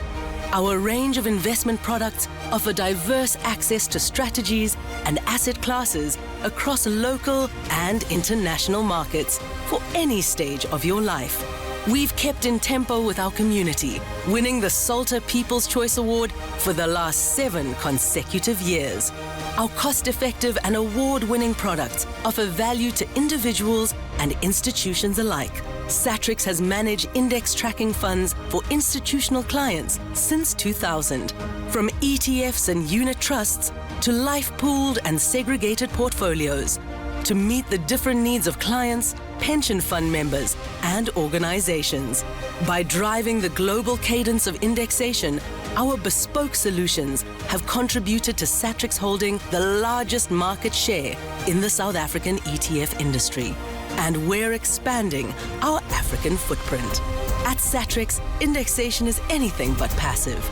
Our range of investment products offer diverse access to strategies and asset classes across local and international markets for any stage of your life. We've kept in tempo with our community, winning the Salter People's Choice Award for the last 7 consecutive years. Our cost-effective and award-winning products offer value to individuals and institutions alike. Satrix has managed index tracking funds for institutional clients since 2000. From ETFs and unit trusts to life pooled and segregated portfolios, to meet the different needs of clients, pension fund members, and organizations. By driving the global cadence of indexation, our bespoke solutions have contributed to Satrix holding the largest market share in the South African ETF industry. And we're expanding our African footprint. At Satrix, indexation is anything but passive.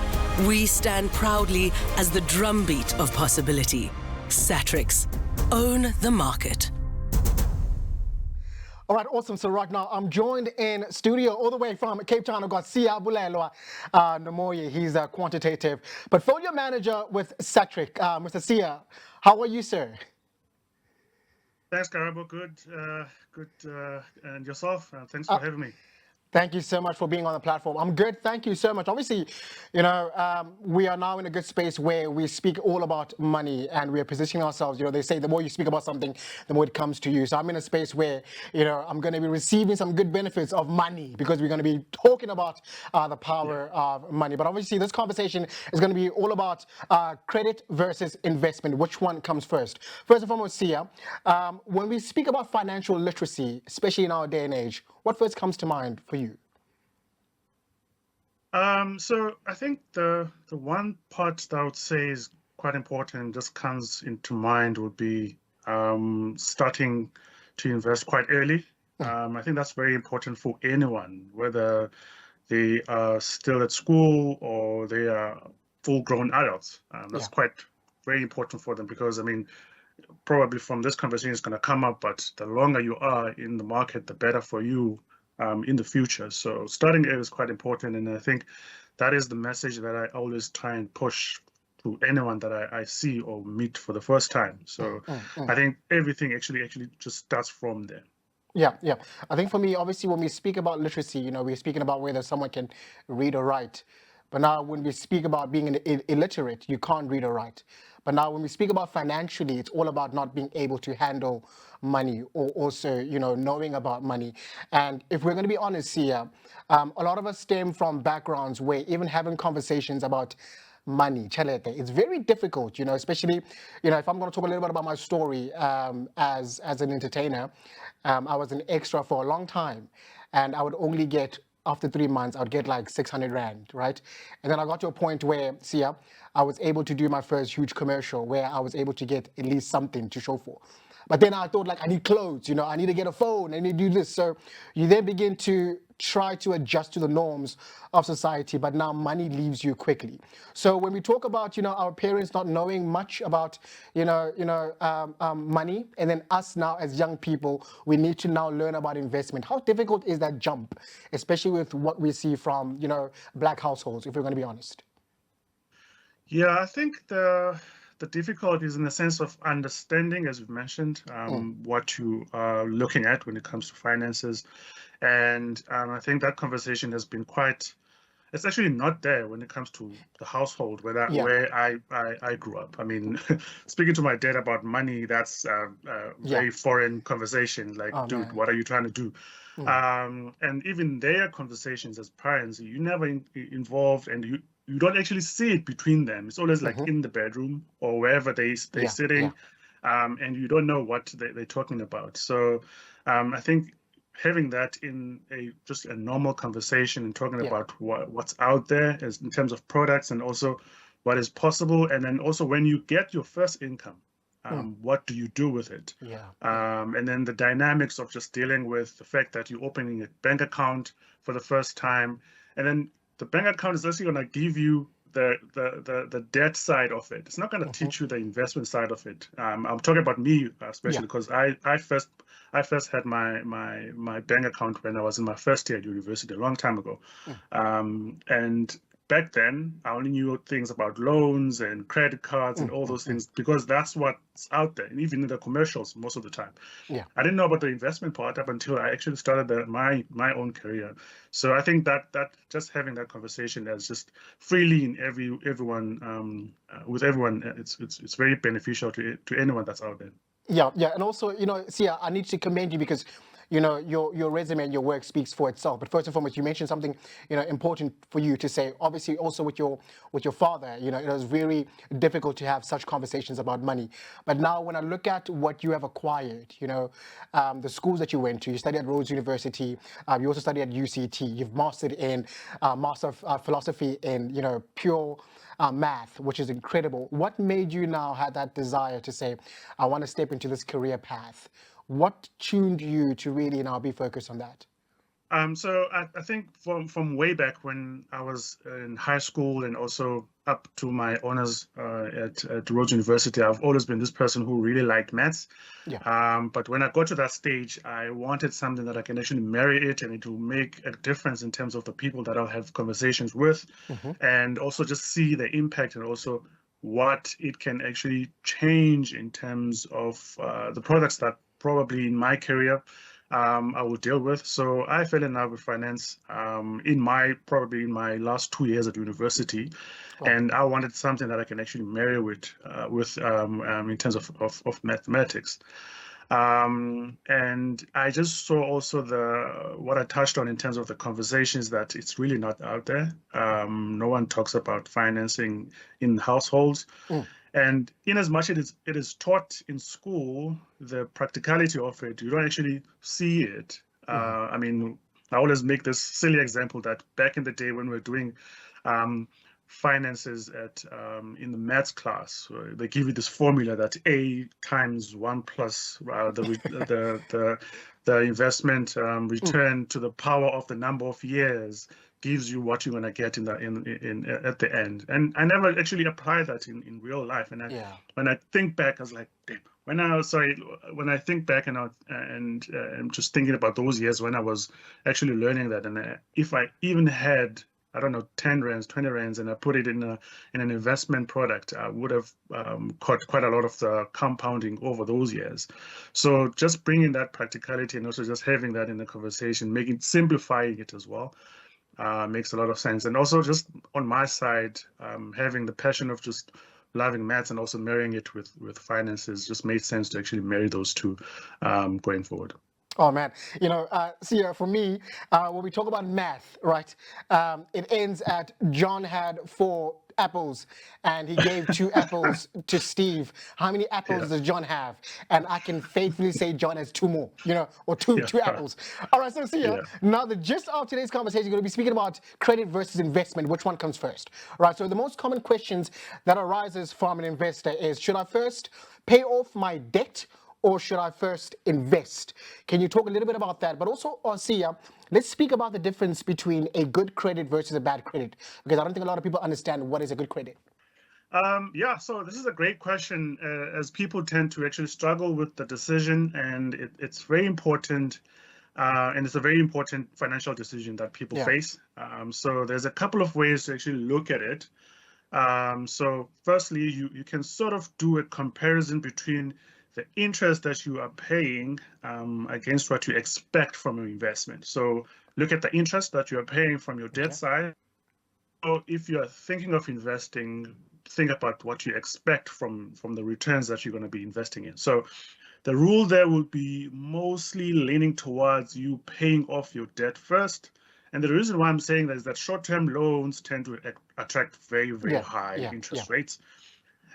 We stand proudly as the drumbeat of possibility. Satrix, own the market. All right, awesome. So right now I'm joined in studio all the way from Cape Town. I've got Siabulela Nomoye. He's a quantitative portfolio manager with Satrix. Mr. Sia, how are you, sir? Thanks, Garabo. Good. And yourself? Thanks for having me. Thank you so much for being on the platform. I'm good. Thank you so much. Obviously, we are now in a good space where we speak all about money and we are positioning ourselves. They say the more you speak about something, the more it comes to you. So I'm in a space where, I'm going to be receiving some good benefits of money because we're going to be talking about the power of money. But obviously, this conversation is going to be all about credit versus investment. Which one comes first? First and foremost, Sia, when we speak about financial literacy, especially in our day and age, what first comes to mind for you? So I think the one part that I would say is quite important and just comes into mind would be starting to invest quite early. I think that's very important for anyone, whether they are still at school or they are full-grown adults. That's quite very important for them because, probably from this conversation is going to come up, but the longer you are in the market, the better for you in the future. So starting early is quite important, and I think that is the message that I always try and push to anyone that I see or meet for the first time. So I think everything actually just starts from there. Yeah. I think for me, obviously, when we speak about literacy, we're speaking about whether someone can read or write. But now when we speak about being illiterate, you can't read or write. But now when we speak about financially, it's all about not being able to handle money or also, knowing about money. And if we're going to be honest here, a lot of us stem from backgrounds where even having conversations about money, chelete, it's very difficult, especially, if I'm going to talk a little bit about my story as an entertainer, I was an extra for a long time and I would only get after 3 months, I would get like 600 Rand, right? And then I got to a point where, I was able to do my first huge commercial where I was able to get at least something to show for. But then I thought, like, I need clothes, I need to get a phone, I need to do this. So you then begin to try to adjust to the norms of society, but now money leaves you quickly. So when we talk about, our parents not knowing much about, money, and then us now as young people, we need to now learn about investment. How difficult is that jump, especially with what we see from, black households, if we're going to be honest? Yeah, I think the difficulty is in the sense of understanding, as you mentioned, what you are looking at when it comes to finances. And I think that conversation has been quite, it's actually not there when it comes to the household Yeah. where I grew up. I mean, speaking to my dad about money, that's a Yeah. very foreign conversation. Like, Oh, dude, man. what are you trying to do? And even their conversations as parents, you never involved, and you don't actually see it between them. It's always like in the bedroom or wherever they're Yeah. Yeah. sitting, and you don't know what they're talking about. So I think having that in just a normal conversation and talking Yeah. about what's out there as in terms of products and also what is possible, and then also when you get your first income, what do you do with it? Yeah. And then the dynamics of just dealing with the fact that you're opening a bank account for the first time, and then the bank account is actually going to give you the debt side of it. It's not going to teach you the investment side of it. I'm talking about me especially Yeah. because I first had my bank account when I was in my first year at university a long time ago, and back then I only knew things about loans and credit cards and all those things because that's what's out there, and even in the commercials most of the time. Yeah. I didn't know about the investment part up until I actually started my own career. So I think that just having that conversation as just freely in everyone with everyone, it's very beneficial to anyone that's out there. Yeah, yeah, and also, Sia, I need to commend you because, your resume and your work speaks for itself. But first and foremost, you mentioned something, important for you to say. Obviously, also with your father, it was very difficult to have such conversations about money. But now, when I look at what you have acquired, the schools that you went to, you studied at Rhodes University, you also studied at UCT, you've mastered in master of philosophy in, pure math, which is incredible. What made you now have that desire to say, I want to step into this career path? What tuned you to really now be focused on that? So I think from way back when I was in high school and also up to my honors at Rhodes University, I've always been this person who really liked maths. Yeah. But when I got to that stage, I wanted something that I can actually marry it and it will make a difference in terms of the people that I'll have conversations with, and also just see the impact and also what it can actually change in terms of the products that probably in my career I will deal with. So I fell in love with finance probably in my last 2 years at university, and I wanted something that I can actually marry with in terms of mathematics. And I just saw also what I touched on in terms of the conversations that it's really not out there. No one talks about financing in households. And in as much it is taught in school, the practicality of it, you don't actually see it. I mean, I always make this silly example that back in the day when we were doing finances in the maths class, they give you this formula that A times 1 plus the investment return to the power of the number of years gives you what you're going to get in at the end. And I never actually applied that in real life. And when I think back, I was like, damn. When I think back and I'm just thinking about those years when I was actually learning that, and if I even had, I don't know, 10 rands, 20 rands, and I put it in an investment product, I would have caught quite a lot of the compounding over those years. So just bringing that practicality and also just having that in the conversation, simplifying it as well, makes a lot of sense. And also just on my side, having the passion of just loving maths and also marrying it with finances just made sense to actually marry those two going forward. Oh man, Sia, for me, when we talk about math, right, it ends at John had 4 apples and he gave 2 apples to Steve. How many apples does John have? And I can faithfully say John has 2 more, or two apples. All right, so Sia, now the gist of today's conversation is going to be speaking about credit versus investment. Which one comes first? All right, so the most common questions that arises from an investor is, should I first pay off my debt or should I first invest? Can you talk a little bit about that? But also, Sia, let's speak about the difference between a good credit versus a bad credit, because I don't think a lot of people understand what is a good credit. Yeah, so this is a great question, as people tend to actually struggle with the decision, and it's very important, and it's a very important financial decision that people face. So there's a couple of ways to actually look at it. So firstly, you can sort of do a comparison between the interest that you are paying against what you expect from your investment. So look at the interest that you are paying from your debt side. So if you are thinking of investing, think about what you expect from the returns that you're going to be investing in. So the rule there will be mostly leaning towards you paying off your debt first. And the reason why I'm saying that is that short-term loans tend to attract very, very high interest rates.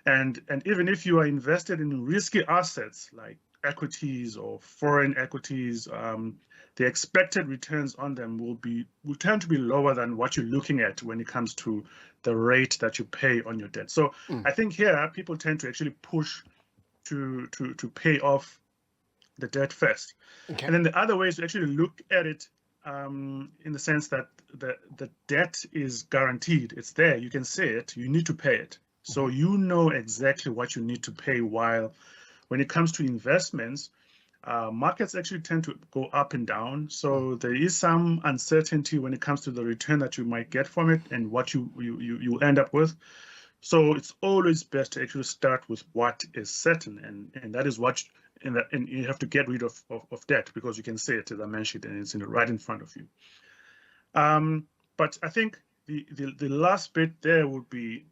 And even if you are invested in risky assets like equities or foreign equities, the expected returns on them will tend to be lower than what you're looking at when it comes to the rate that you pay on your debt. So I think here people tend to actually push to pay off the debt first. And then the other way is to actually look at it in the sense that the debt is guaranteed. It's there. You can see it. You need to pay it. So you know exactly what you need to pay, while when it comes to investments, markets actually tend to go up and down. So there is some uncertainty when it comes to the return that you might get from it and what you end up with. So it's always best to actually start with what is certain, and that is what, and you have to get rid of debt, because you can see it, as I mentioned, and it's right in front of you. But I think the last bit there would be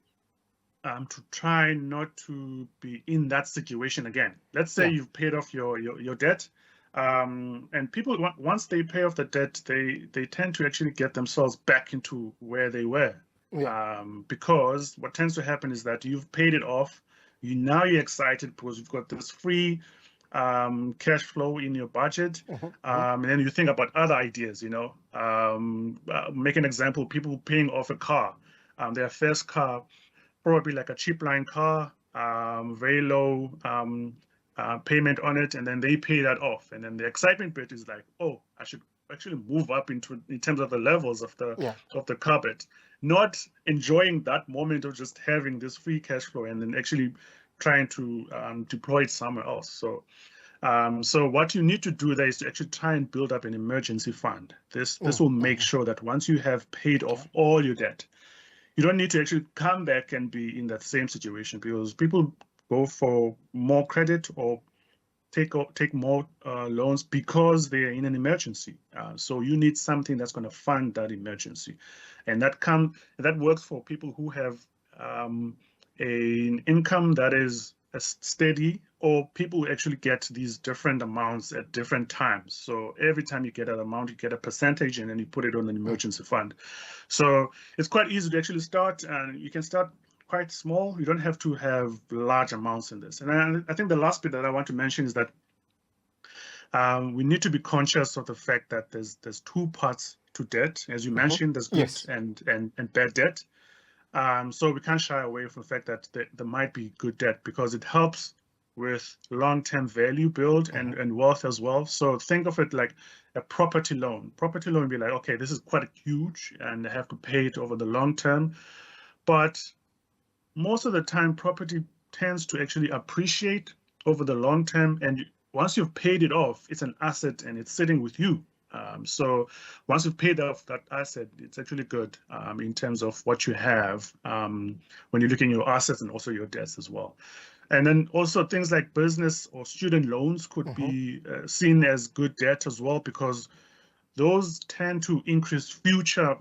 to try not to be in that situation again. Let's say you've paid off your debt, and people, once they pay off the debt, they tend to actually get themselves back into where they were. Because what tends to happen is that you've paid it off. Now you're excited because you've got this free cash flow in your budget, and then you think about other ideas. Make an example: people paying off a car, their first car, probably like a cheap line car, very low payment on it, and then they pay that off, and then the excitement bit is like, oh, I should actually move up in terms of the levels of the car bit, not enjoying that moment of just having this free cash flow and then actually trying to deploy it somewhere else. So what you need to do there is to actually try and build up an emergency fund. This will make sure that once you have paid off all your debt, you don't need to actually come back and be in that same situation, because people go for more credit or take more loans because they're in an emergency. So you need something that's going to fund that emergency, and that works for people who have an income that is steady, or people who actually get these different amounts at different times. So every time you get an amount, you get a percentage, and then you put it on an emergency fund. So it's quite easy to actually start, and you can start quite small. You don't have to have large amounts in this. And I think the last bit that I want to mention is that we need to be conscious of the fact that there's two parts to debt. As you mentioned, there's good and bad debt. So we can't shy away from the fact that there might be good debt, because it helps with long-term value build and wealth as well. So think of it like a property loan. Property loan would be like, okay, this is quite huge and I have to pay it over the long term. But most of the time, property tends to actually appreciate over the long term. And once you've paid it off, it's an asset and it's sitting with you. So once you've paid off that asset, it's actually good in terms of what you have when you're looking at your assets and also your debts as well. And then also things like business or student loans could be seen as good debt as well, because those tend to increase future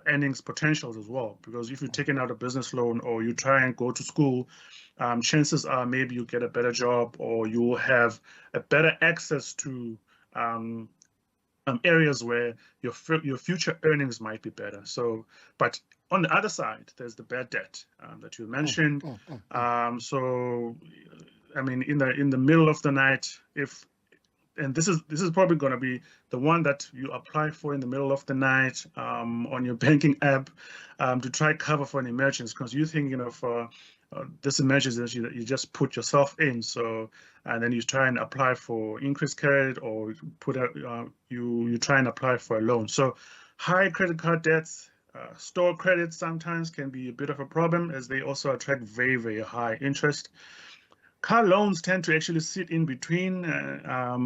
earnings potentials as well. Because if you're taking out a business loan or you try and go to school, chances are maybe you get a better job, or you will have a better access to areas where your future earnings might be better. So, but on the other side, there's the bad debt that you mentioned. So, I mean, in the middle of the night, and this is probably going to be the one that you apply for in the middle of the night on your banking app to try cover for an emergency, because you're thinking of this imagines that you just put yourself in, so and then you try and apply for increased credit, or you try and apply for a loan. So high credit card debts, store credit sometimes can be a bit of a problem, as they also attract very, very high interest. Car loans tend to actually sit in between,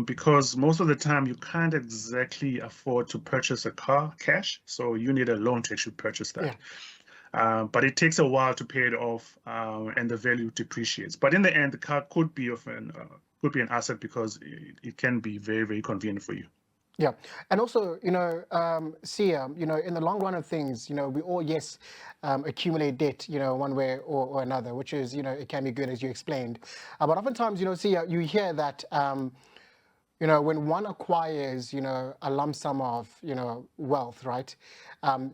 because most of the time you can't exactly afford to purchase a car cash, so you need a loan to actually purchase that. Yeah. But it takes a while to pay it off, and the value depreciates. But in the end, the car could be an asset, because it can be very, very convenient for you. Yeah, and also, Sia, in the long run of things, we all, yes, accumulate debt, one way or another, which is, it can be good, as you explained. But oftentimes, Sia, you hear that, when one acquires, a lump sum of, wealth, right,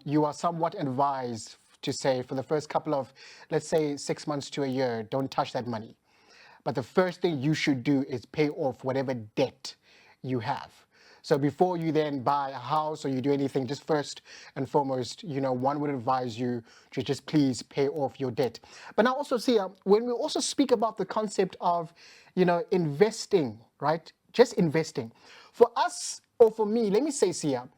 you are somewhat advised to say for the first couple of, let's say, 6 months to a year, don't touch that money. But the first thing you should do is pay off whatever debt you have. So before you then buy a house or you do anything, just first and foremost, one would advise you to just please pay off your debt. But now also, Sia, when we also speak about the concept of, investing, right? Just investing. For us, or for me, let me say, Sia,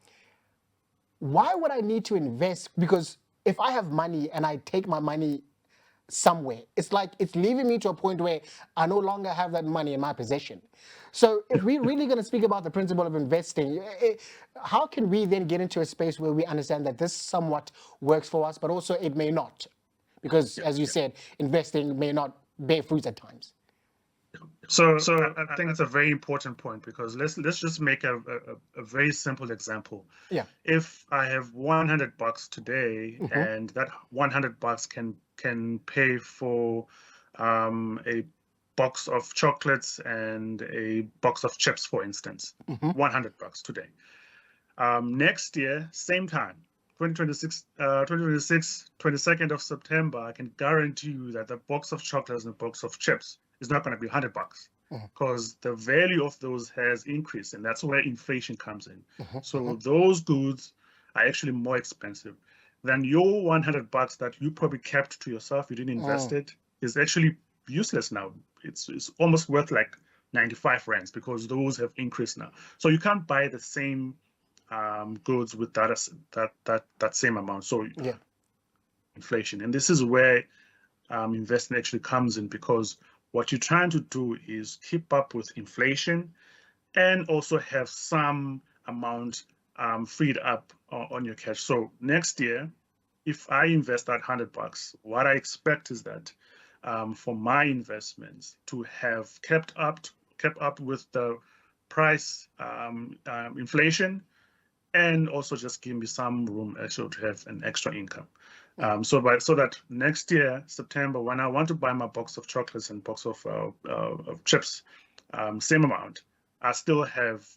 why would I need to invest? Because if I have money and I take my money somewhere, it's like it's leaving me to a point where I no longer have that money in my possession. So if we're really going to speak about the principle of investing, how can we then get into a space where we understand that this somewhat works for us, but also it may not? Because as you said, investing may not bear fruits at times. So I think it's a very important point, because let's just make a very simple example. Yeah. If I have $100 today, and that $100 can pay for a box of chocolates and a box of chips, for instance, $100 today. Next year, same time, 2026, 22nd of September, I can guarantee you that the box of chocolates and the box of chips is not going to be $100, because the value of those has increased, and that's where inflation comes in. So those goods are actually more expensive than your $100 that you probably kept to yourself. You didn't invest it, is actually useless now. It's almost worth like 95 rands, because those have increased now. So you can't buy the same goods with that same amount. So yeah, inflation, and this is where investing actually comes in, because what you're trying to do is keep up with inflation and also have some amount freed up on your cash. So next year, if I invest that $100, what I expect is that for my investments to have kept up with the price inflation, and also just give me some room actually to have an extra income. So that next year, September, when I want to buy my box of chocolates and box of chips, same amount, I still have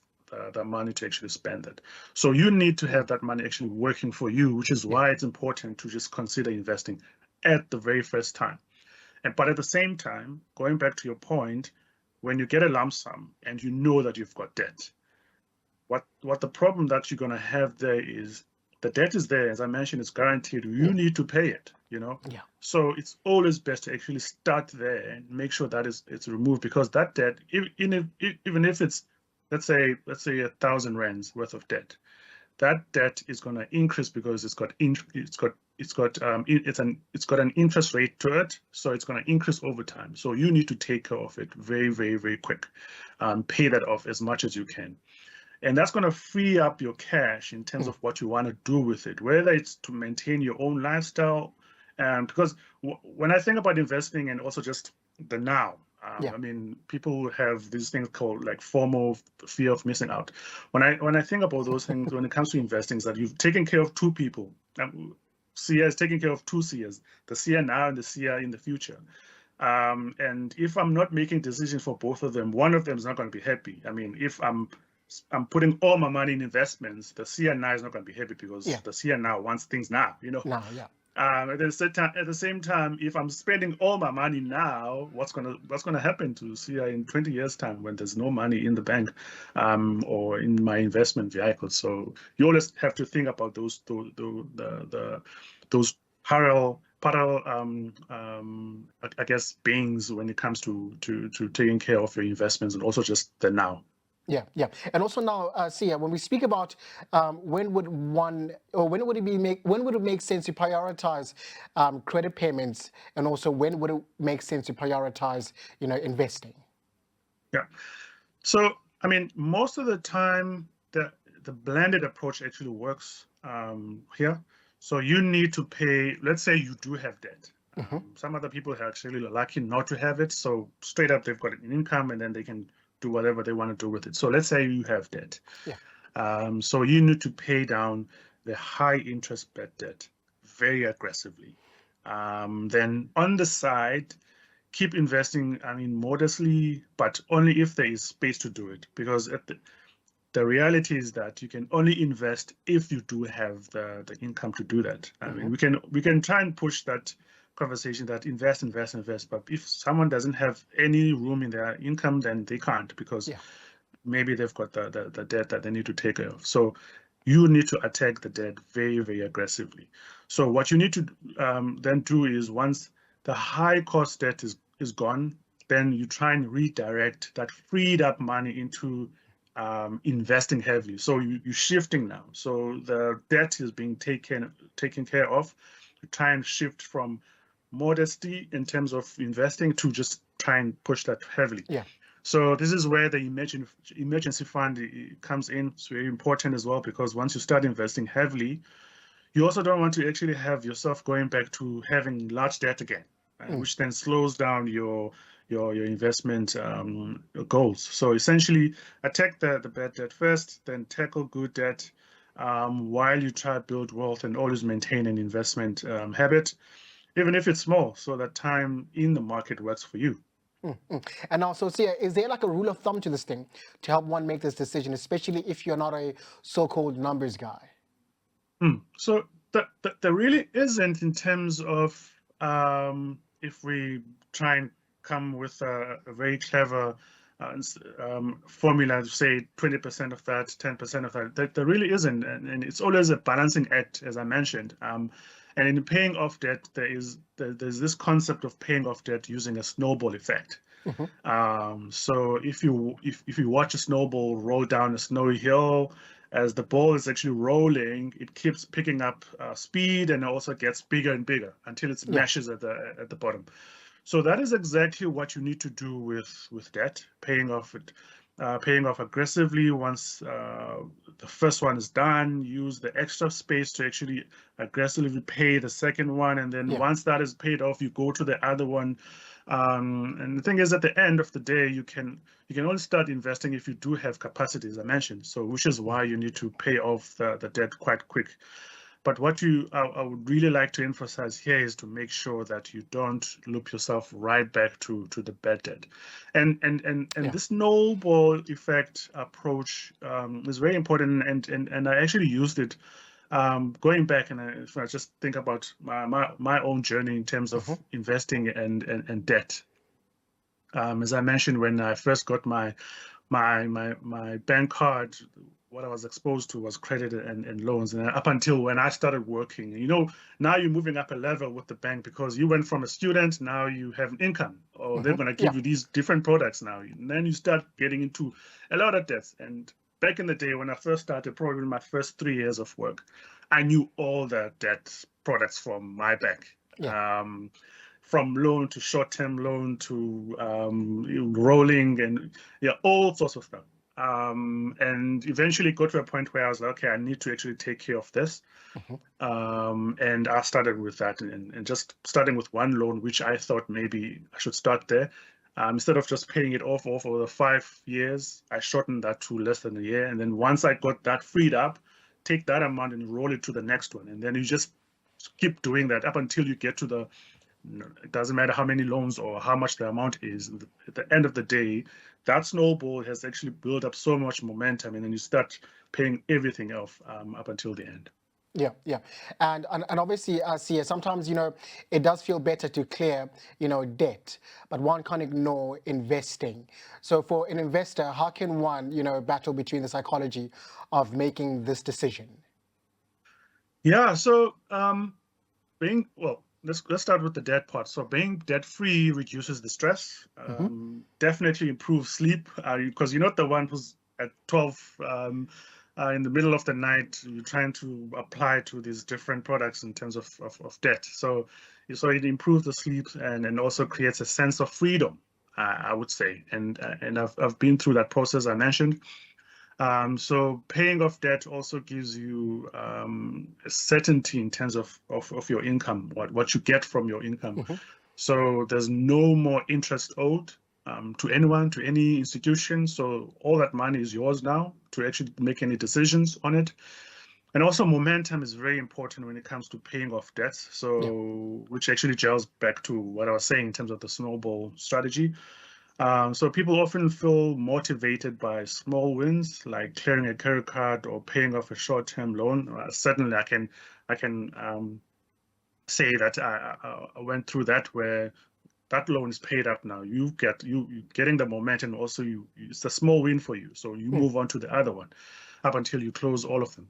the money to actually spend it. So you need to have that money actually working for you, which is why it's important to just consider investing at the very first time. But at the same time, going back to your point, when you get a lump sum and you know that you've got debt, what the problem that you're going to have there is, the debt is there, as I mentioned, it's guaranteed. You need to pay it, Yeah. So it's always best to actually start there and make sure that it's removed, because that debt, even if it's, let's say 1,000 rands worth of debt, that debt is going to increase because it's got an interest rate to it, so it's going to increase over time. So you need to take care of it very, very, very quick. Pay that off as much as you can. And that's going to free up your cash in terms of what you want to do with it, whether it's to maintain your own lifestyle. Because when I think about investing and also just the now, I mean, people have these things called like FOMO, fear of missing out. When I think about those things, when it comes to investing, is that you've taken care of two people. Sia is taking care of two Sias, the Sia now and the Sia in the future. And if I'm not making decisions for both of them, one of them is not going to be happy. I mean, if I'm putting all my money in investments, the Sia now is not going to be happy, because the Sia now wants things now, Now, yeah. At the same time, if I'm spending all my money now, what's gonna happen to Sia in 20 years' time when there's no money in the bank, or in my investment vehicle? So you always have to think about those parallel parallel, I guess, beings when it comes to taking care of your investments and also just the now. Yeah, yeah. And also now, Sia, when we speak about when would it make sense to prioritize credit payments, and also when would it make sense to prioritize, investing? Yeah. So, I mean, most of the time, the blended approach actually works here. So you need to pay, let's say you do have debt. Some other people are actually lucky not to have it. So straight up, they've got an income and then they can do whatever they want to do with it. So let's say you have debt. Yeah. So you need to pay down the high interest bad debt very aggressively. Then on the side, keep investing, I mean, modestly, but only if there is space to do it. Because the reality is that you can only invest if you do have the income to do that. I mean, we can try and push that conversation that invest, but if someone doesn't have any room in their income, then they can't, because maybe they've got the debt that they need to take care of. So you need to attack the debt very, very aggressively. So what you need to then do is, once the high cost debt is gone, then you try and redirect that freed up money into investing heavily. So you're shifting now. So the debt is being taken care of. You try and shift from modesty in terms of investing to just try and push that heavily. Yeah. So this is where the emergency fund comes in. It's very important as well, because once you start investing heavily, you also don't want to actually have yourself going back to having large debt again, which then slows down your investment goals. So essentially, attack the bad debt first, then tackle good debt, while you try to build wealth, and always maintain an investment habit, even if it's small, so that time in the market works for you. And also, Sia, is there like a rule of thumb to this thing to help one make this decision, especially if you're not a so-called numbers guy? So there really isn't, in terms of if we try and come with a very clever formula to say 20% of that, 10% of that. There really isn't, and it's always a balancing act, as I mentioned. And in paying off debt, there's this concept of paying off debt using a snowball effect. So if you watch a snowball roll down a snowy hill, as the ball is actually rolling, it keeps picking up speed, and it also gets bigger and bigger until it smashes at the bottom. So that is exactly what you need to do with debt, paying off aggressively. Once the first one is done, use the extra space to actually aggressively pay the second one, and then once that is paid off, you go to the other one. And the thing is, at the end of the day, you can only start investing if you do have capacity, as I mentioned. So, which is why you need to pay off the debt quite quick. But what I would really like to emphasize here is to make sure that you don't loop yourself right back to the bad debt. And this snowball effect approach is very important, and I actually used it going back, and if I just think about my own journey in terms of investing and debt. As I mentioned, when I first got my bank card, what I was exposed to was credit and loans, and up until when I started working, now you're moving up a level with the bank, because you went from a student, now you have an income, or they're going to give you these different products now, and then you start getting into a lot of debts. And back in the day, when I first started, probably in my first 3 years of work, I knew all the debt products from my bank. From loan to short-term loan to rolling, and all sorts of stuff. And eventually got to a point where I was like, okay, I need to actually take care of this. And I started with that, and just starting with one loan, which I thought maybe I should start there. Instead of just paying it off over the 5 years, I shortened that to less than a year. And then once I got that freed up, take that amount and roll it to the next one. And then you just keep doing that up until you get to it doesn't matter how many loans or how much the amount is. At the end of the day, that snowball has actually built up so much momentum, and then you start paying everything off up until the end. Yeah. And obviously, Sia, sometimes, it does feel better to clear, debt, but one can't ignore investing. So for an investor, how can one, battle between the psychology of making this decision? Yeah, so let's start with the debt part. So being debt free reduces the stress, definitely improves sleep, because you're not the one who's at 12 in the middle of the night, you're trying to apply to these different products in terms of debt. So it improves the sleep and also creates a sense of freedom, I would say. And I've been through that process I mentioned. So paying off debt also gives you a certainty in terms of your income, what you get from your income. So there's no more interest owed to anyone, to any institution. So all that money is yours now to actually make any decisions on it. And also momentum is very important when it comes to paying off debts. So which actually gels back to what I was saying in terms of the snowball strategy. So people often feel motivated by small wins, like clearing a credit card or paying off a short-term loan. Certainly, I can say that I went through that, where that loan is paid up now. You getting the momentum. Also, it's a small win for you. So you move on to the other one, up until you close all of them.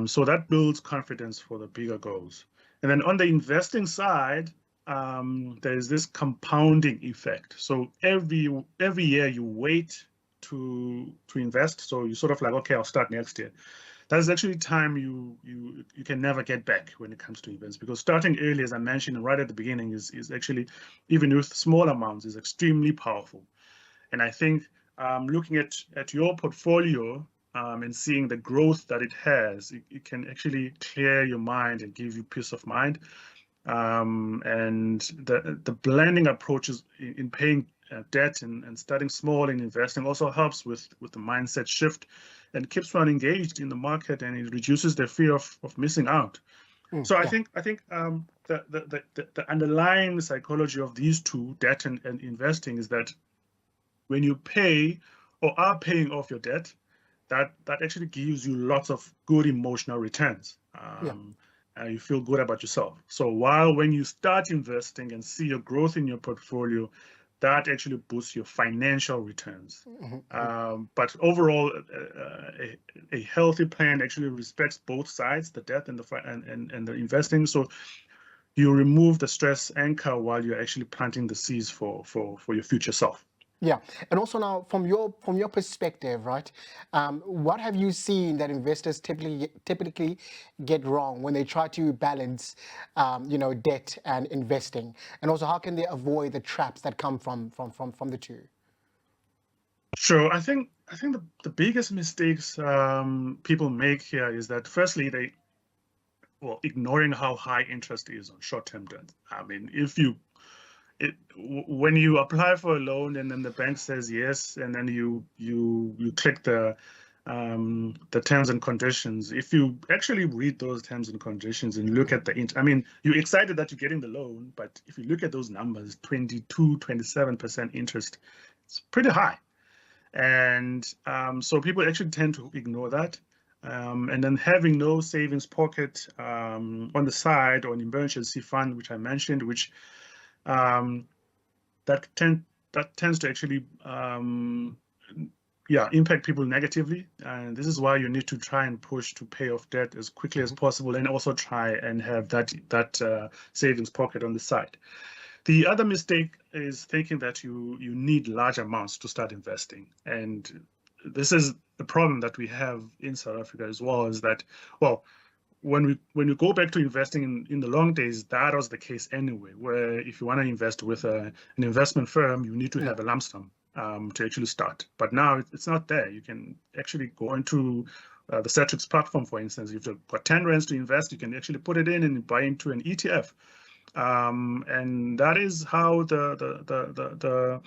So that builds confidence for the bigger goals. And then on the investing side, there's this compounding effect. So every year you wait to invest. So you sort of like, okay, I'll start next year. That is actually time you can never get back when it comes to events, because starting early, as I mentioned right at the beginning, is actually, even with small amounts, is extremely powerful. And I think looking at your portfolio and seeing the growth that it has, it can actually clear your mind and give you peace of mind. And the blending approaches in paying debt and starting small in investing also helps with the mindset shift, and keeps one engaged in the market, and it reduces the fear of missing out. So I think the underlying psychology of these two, debt and investing, is that when you pay or are paying off your debt, that actually gives you lots of good emotional returns. You feel good about yourself. So when you start investing and see your growth in your portfolio, that actually boosts your financial returns. But overall, a healthy plan actually respects both sides, the debt and the investing. So you remove the stress anchor while you're actually planting the seeds for your future self. Yeah, and also now from your perspective, right? What have you seen that investors typically get wrong when they try to balance, debt and investing, and also how can they avoid the traps that come from the two? Sure, I think the biggest mistakes people make here is that, firstly, ignoring how high interest is on short-term debt. I mean, when you apply for a loan and then the bank says yes, and then you click the terms and conditions. If you actually read those terms and conditions and look at you're excited that you're getting the loan, but if you look at those numbers, 27% interest, it's pretty high. And so people actually tend to ignore that. And then having no savings pocket on the side, or an emergency fund, which I mentioned, which that tends to actually impact people negatively. And this is why you need to try and push to pay off debt as quickly as possible, and also try and have that savings pocket on the side. The other mistake is thinking that you need large amounts to start investing. And this is the problem that we have in South Africa as well, is that, when you go back to investing in the long days, that was the case anyway, where if you want to invest with an investment firm, you need to have a lump sum to actually start. But now it's not there. You can actually go into the Satrix platform, for instance. If you've got 10 rands to invest, you can actually put it in and buy into an ETF. And that is how the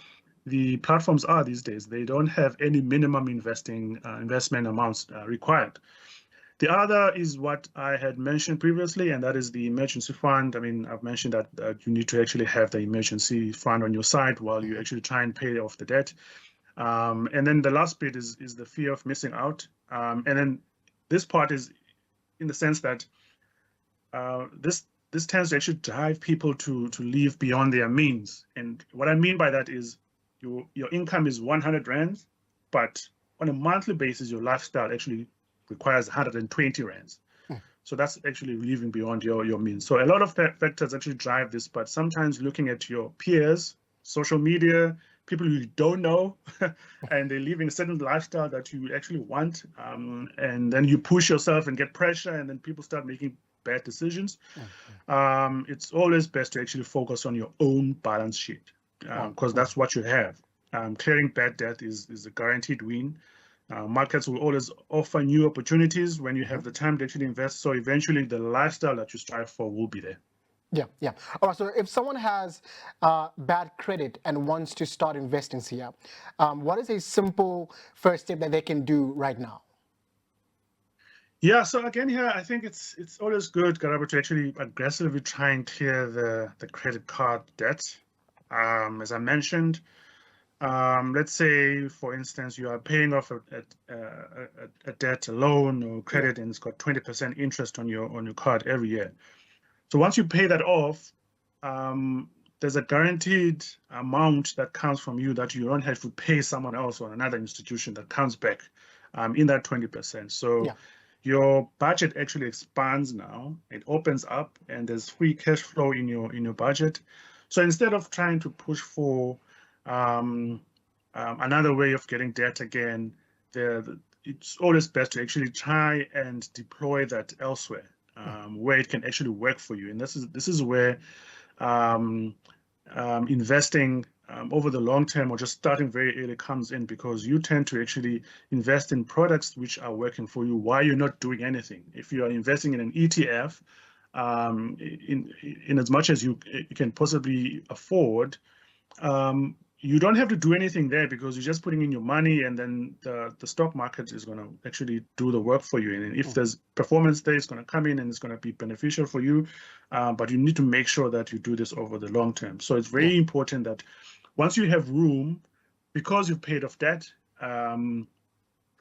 platforms are these days. They don't have any minimum investment amounts required. The other is what I had mentioned previously, and that is the emergency fund. I mean, I've mentioned that you need to actually have the emergency fund on your side while you actually try and pay off the debt. And then the last bit is the fear of missing out. And then this part is in the sense that this tends to actually drive people to live beyond their means. And what I mean by that is your income is 100 rands, but on a monthly basis, your lifestyle actually requires 120 rands. So that's actually living beyond your means. So a lot of factors actually drive this, but sometimes looking at your peers, social media, people you don't know, and they're living a certain lifestyle that you actually want, and then you push yourself and get pressure, and then people start making bad decisions. It's always best to actually focus on your own balance sheet, because that's what you have. Clearing bad debt is a guaranteed win. Markets will always offer new opportunities when you have the time to actually invest. So eventually, the lifestyle that you strive for will be there. Yeah, yeah. All right. So if someone has bad credit and wants to start investing here, what is a simple first step that they can do right now? Yeah. So again, here I think it's always good, Garaba, to actually aggressively try and clear the credit card debt. As I mentioned. Let's say, for instance, you are paying off a debt, a loan or credit, and it's got 20% interest on your card every year. So once you pay that off, there's a guaranteed amount that comes from you that you don't have to pay someone else or another institution that comes back in that 20%. So your budget actually expands now. It opens up, and there's free cash flow in your budget. So instead of trying to push for another way of getting debt again, it's always best to actually try and deploy that elsewhere, where it can actually work for you. And this is where investing over the long term or just starting very early comes in, because you tend to actually invest in products which are working for you while you're not doing anything. If you are investing in an ETF, in as much as you can possibly afford, you don't have to do anything there, because you're just putting in your money, and then the stock market is going to actually do the work for you. And if there's performance there, it's going to come in and it's going to be beneficial for you. But you need to make sure that you do this over the long term. So it's very important that once you have room, because you've paid off debt, and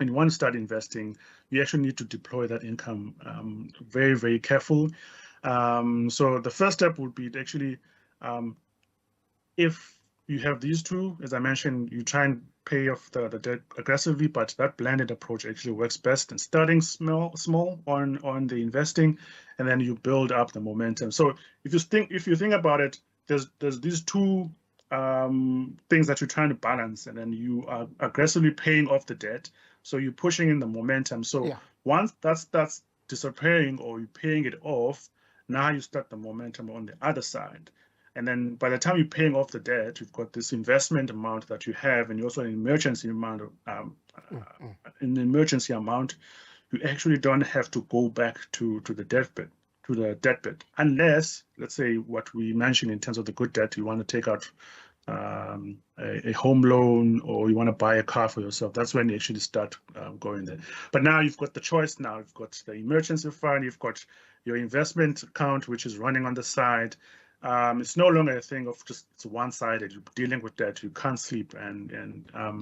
you want to start investing, you actually need to deploy that income very, very careful. So the first step would be to actually, if you have these two, as I mentioned, you try and pay off the debt aggressively, but that blended approach actually works best. And starting small on the investing, and then you build up the momentum. So if you think about it, there's these two things that you're trying to balance, and then you are aggressively paying off the debt. So you're pushing in the momentum. So once that's disappearing or you're paying it off, now you start the momentum on the other side. And then by the time you're paying off the debt, you've got this investment amount that you have, and you also an emergency amount you actually don't have to go back to the debt bit, unless, let's say, what we mentioned in terms of the good debt, you want to take out a home loan, or you want to buy a car for yourself. That's when you actually start going there. But now you've got the choice. Now you've got the emergency fund, you've got your investment account, which is running on the side. It's no longer a thing of just it's one-sided. You're dealing with that. You can't sleep, and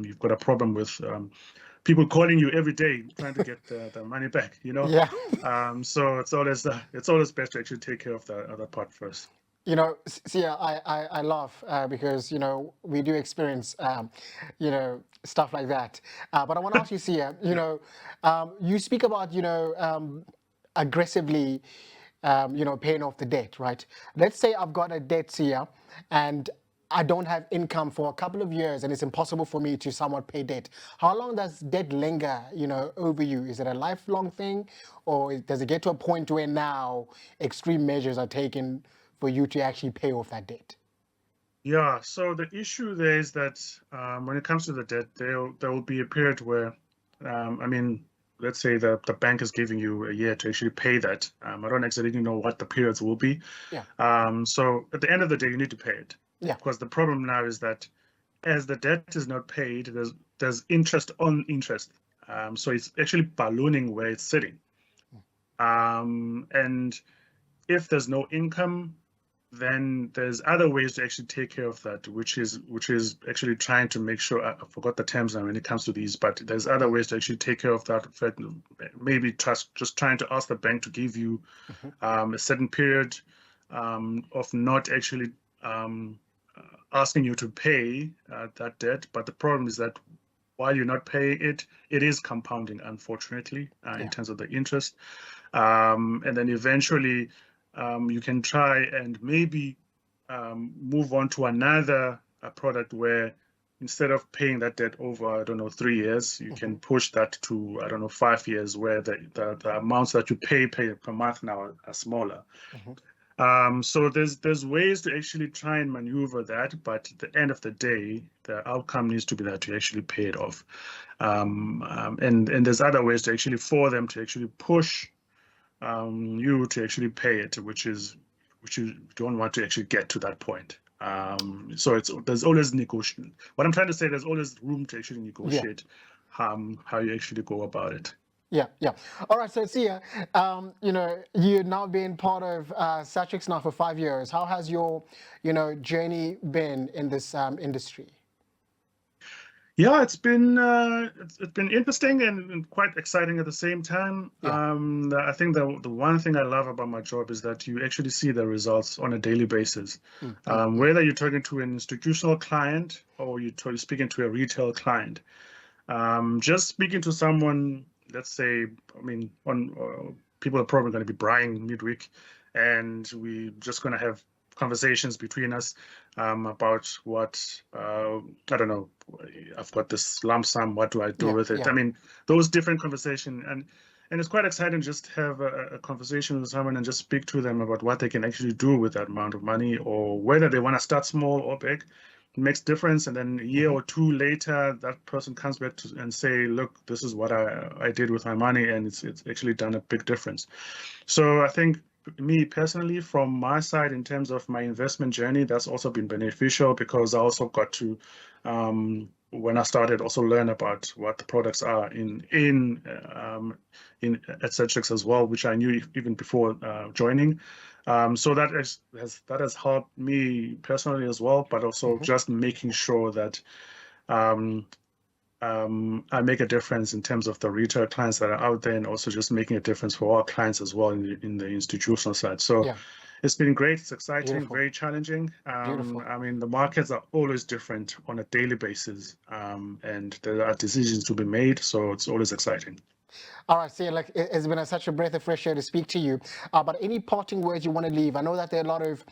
you've got a problem with people calling you every day trying to get the money back. So it's always best to actually take care of the other part first. Sia, I laugh because we do experience stuff like that. But I want to ask you, Sia, you speak about aggressively paying off the debt, right? Let's say I've got a debt here and I don't have income for a couple of years, and it's impossible for me to somewhat pay debt. How long does debt linger, over you? Is it a lifelong thing, or does it get to a point where now extreme measures are taken for you to actually pay off that debt? Yeah. So the issue there is that when it comes to the debt, there will be a period where, let's say the bank is giving you a year to actually pay that. I don't exactly know what the periods will be. So at the end of the day, you need to pay it. Because the problem now is that as the debt is not paid, there's interest on interest. So it's actually ballooning where it's sitting. And if there's no income, then there's other ways to actually take care of that, which is actually trying to make sure, I forgot the terms now when it comes to these, but there's other ways to actually take care of that. Maybe just trying to ask the bank to give you a certain period of not actually asking you to pay that debt. But the problem is that while you're not paying it, it is compounding, unfortunately, Yeah. in terms of the interest. And then eventually you can try and maybe move on to another product where instead of paying that debt over, I don't know, 3 years, you can push that to, I don't know, 5 years, where the amounts that you pay per month now are smaller. So there's ways to actually try and maneuver that, but at the end of the day, the outcome needs to be that you actually pay it off. And there's other ways to actually for them to actually push you to actually pay it, which you don't want to actually get to that point. So there's always negotiation. What I'm trying to say, there's always room to actually negotiate how you actually go about it. Yeah, yeah. All right, so Sia, you've now been part of Satrix now for 5 years. How has your, journey been in this industry? Yeah, it's been interesting and quite exciting at the same time. I think the one thing I love about my job is that you actually see the results on a daily basis. Whether you're talking to an institutional client or you're speaking to a retail client, just speaking to someone, let's say, people are probably going to be buying midweek, and we're just going to have conversations between us about what I don't know. I've got this lump sum. What do I do with it? Those different conversations, and it's quite exciting just to have a conversation with someone and just speak to them about what they can actually do with that amount of money, or whether they want to start small or big. It makes difference, and then a year or two later, that person comes back and say, "Look, this is what I did with my money, and it's actually done a big difference." So I think, me personally, from my side, in terms of my investment journey, that's also been beneficial, because I also got to, when I started, also learn about what the products are in at Satrix as well, which I knew even before joining. So that has helped me personally as well, but also just making sure that I make a difference in terms of the retail clients that are out there, and also just making a difference for our clients as well in the institutional side. So it's been great. It's exciting, very challenging. The markets are always different on a daily basis, and there are decisions to be made. So it's always exciting. All right, Sia, it's been such a breath of fresh air to speak to you. But any parting words you want to leave? I know that there are a lot of,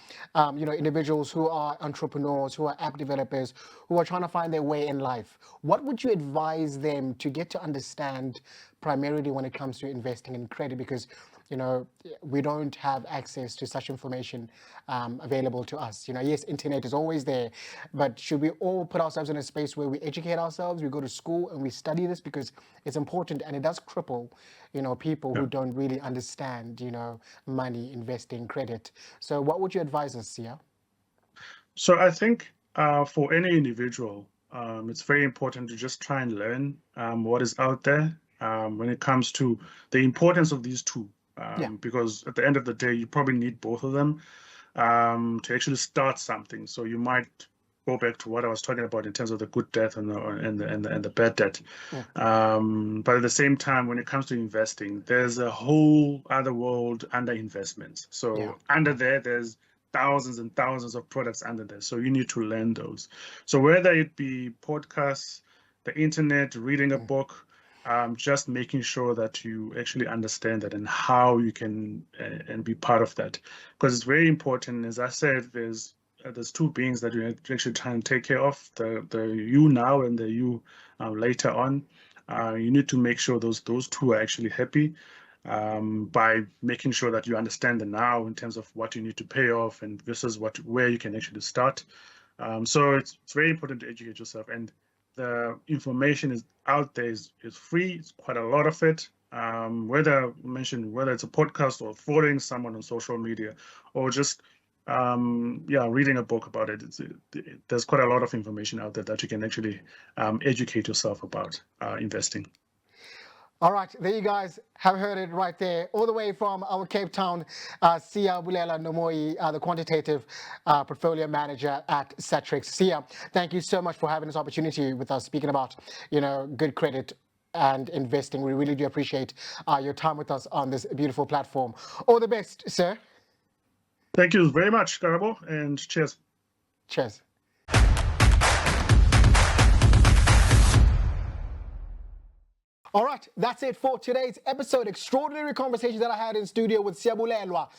individuals who are entrepreneurs, who are app developers, who are trying to find their way in life. What would you advise them to get to understand primarily when it comes to investing in credit? Because we don't have access to such information available to us. Yes, internet is always there, but should we all put ourselves in a space where we educate ourselves, we go to school and we study this, because it's important, and it does cripple, people who don't really understand, money, investing, credit. So what would you advise us, Sia? So I think for any individual, it's very important to just try and learn what is out there when it comes to the importance of these two. Because at the end of the day, you probably need both of them to actually start something. So you might go back to what I was talking about in terms of the good debt and the bad debt. But at the same time, when it comes to investing, there's a whole other world under investments. So under there's thousands and thousands of products under there. So you need to learn those. So whether it be podcasts, the internet, reading a book, just making sure that you actually understand that and how you can and be part of that, because it's very important. As I said, there's two beings that you actually try and take care of, the you now and the you later on. You need to make sure those two are actually happy by making sure that you understand the now in terms of what you need to pay off, and versus where you can actually start. So it's very important to educate yourself, and the information is out there, is free. It's quite a lot of it. Whether it's a podcast or following someone on social media, or just reading a book about it. There's quite a lot of information out there that you can actually educate yourself about investing. All right, there you guys have heard it right there, all the way from our Cape Town, Sia Bulela Nomoi, the quantitative portfolio manager at Satrix. Sia, thank you so much for having this opportunity with us, speaking about, good credit and investing. We really do appreciate your time with us on this beautiful platform. All the best, sir. Thank you very much, Karabo, and cheers. Cheers. All right, that's it for today's episode. Extraordinary conversations that I had in studio with Siyabulelwa,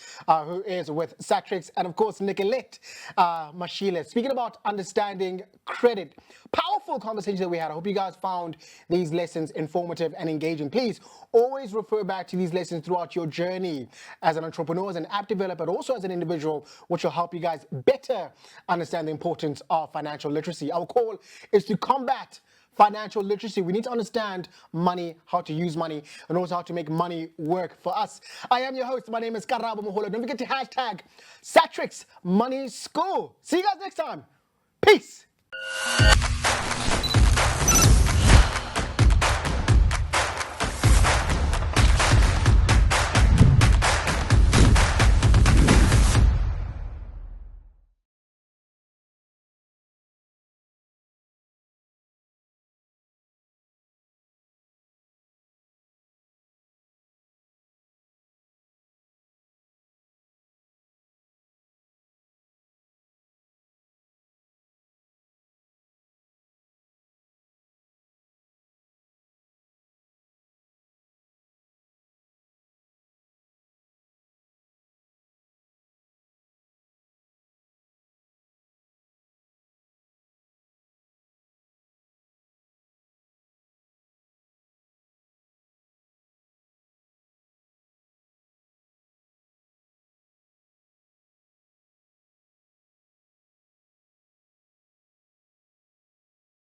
who is with Satrix, and of course Nicolette Mashile, speaking about understanding credit. Powerful conversations that we had. I hope you guys found these lessons informative and engaging. Please always refer back to these lessons throughout your journey as an entrepreneur, as an app developer, but also as an individual, which will help you guys better understand the importance of financial literacy. Our call is to combat financial literacy. We need to understand money, how to use money, and also how to make money work for us. I am your host. My name is Karabo Moholo. Don't forget to hashtag Satrix Money School. See you guys next time. Peace.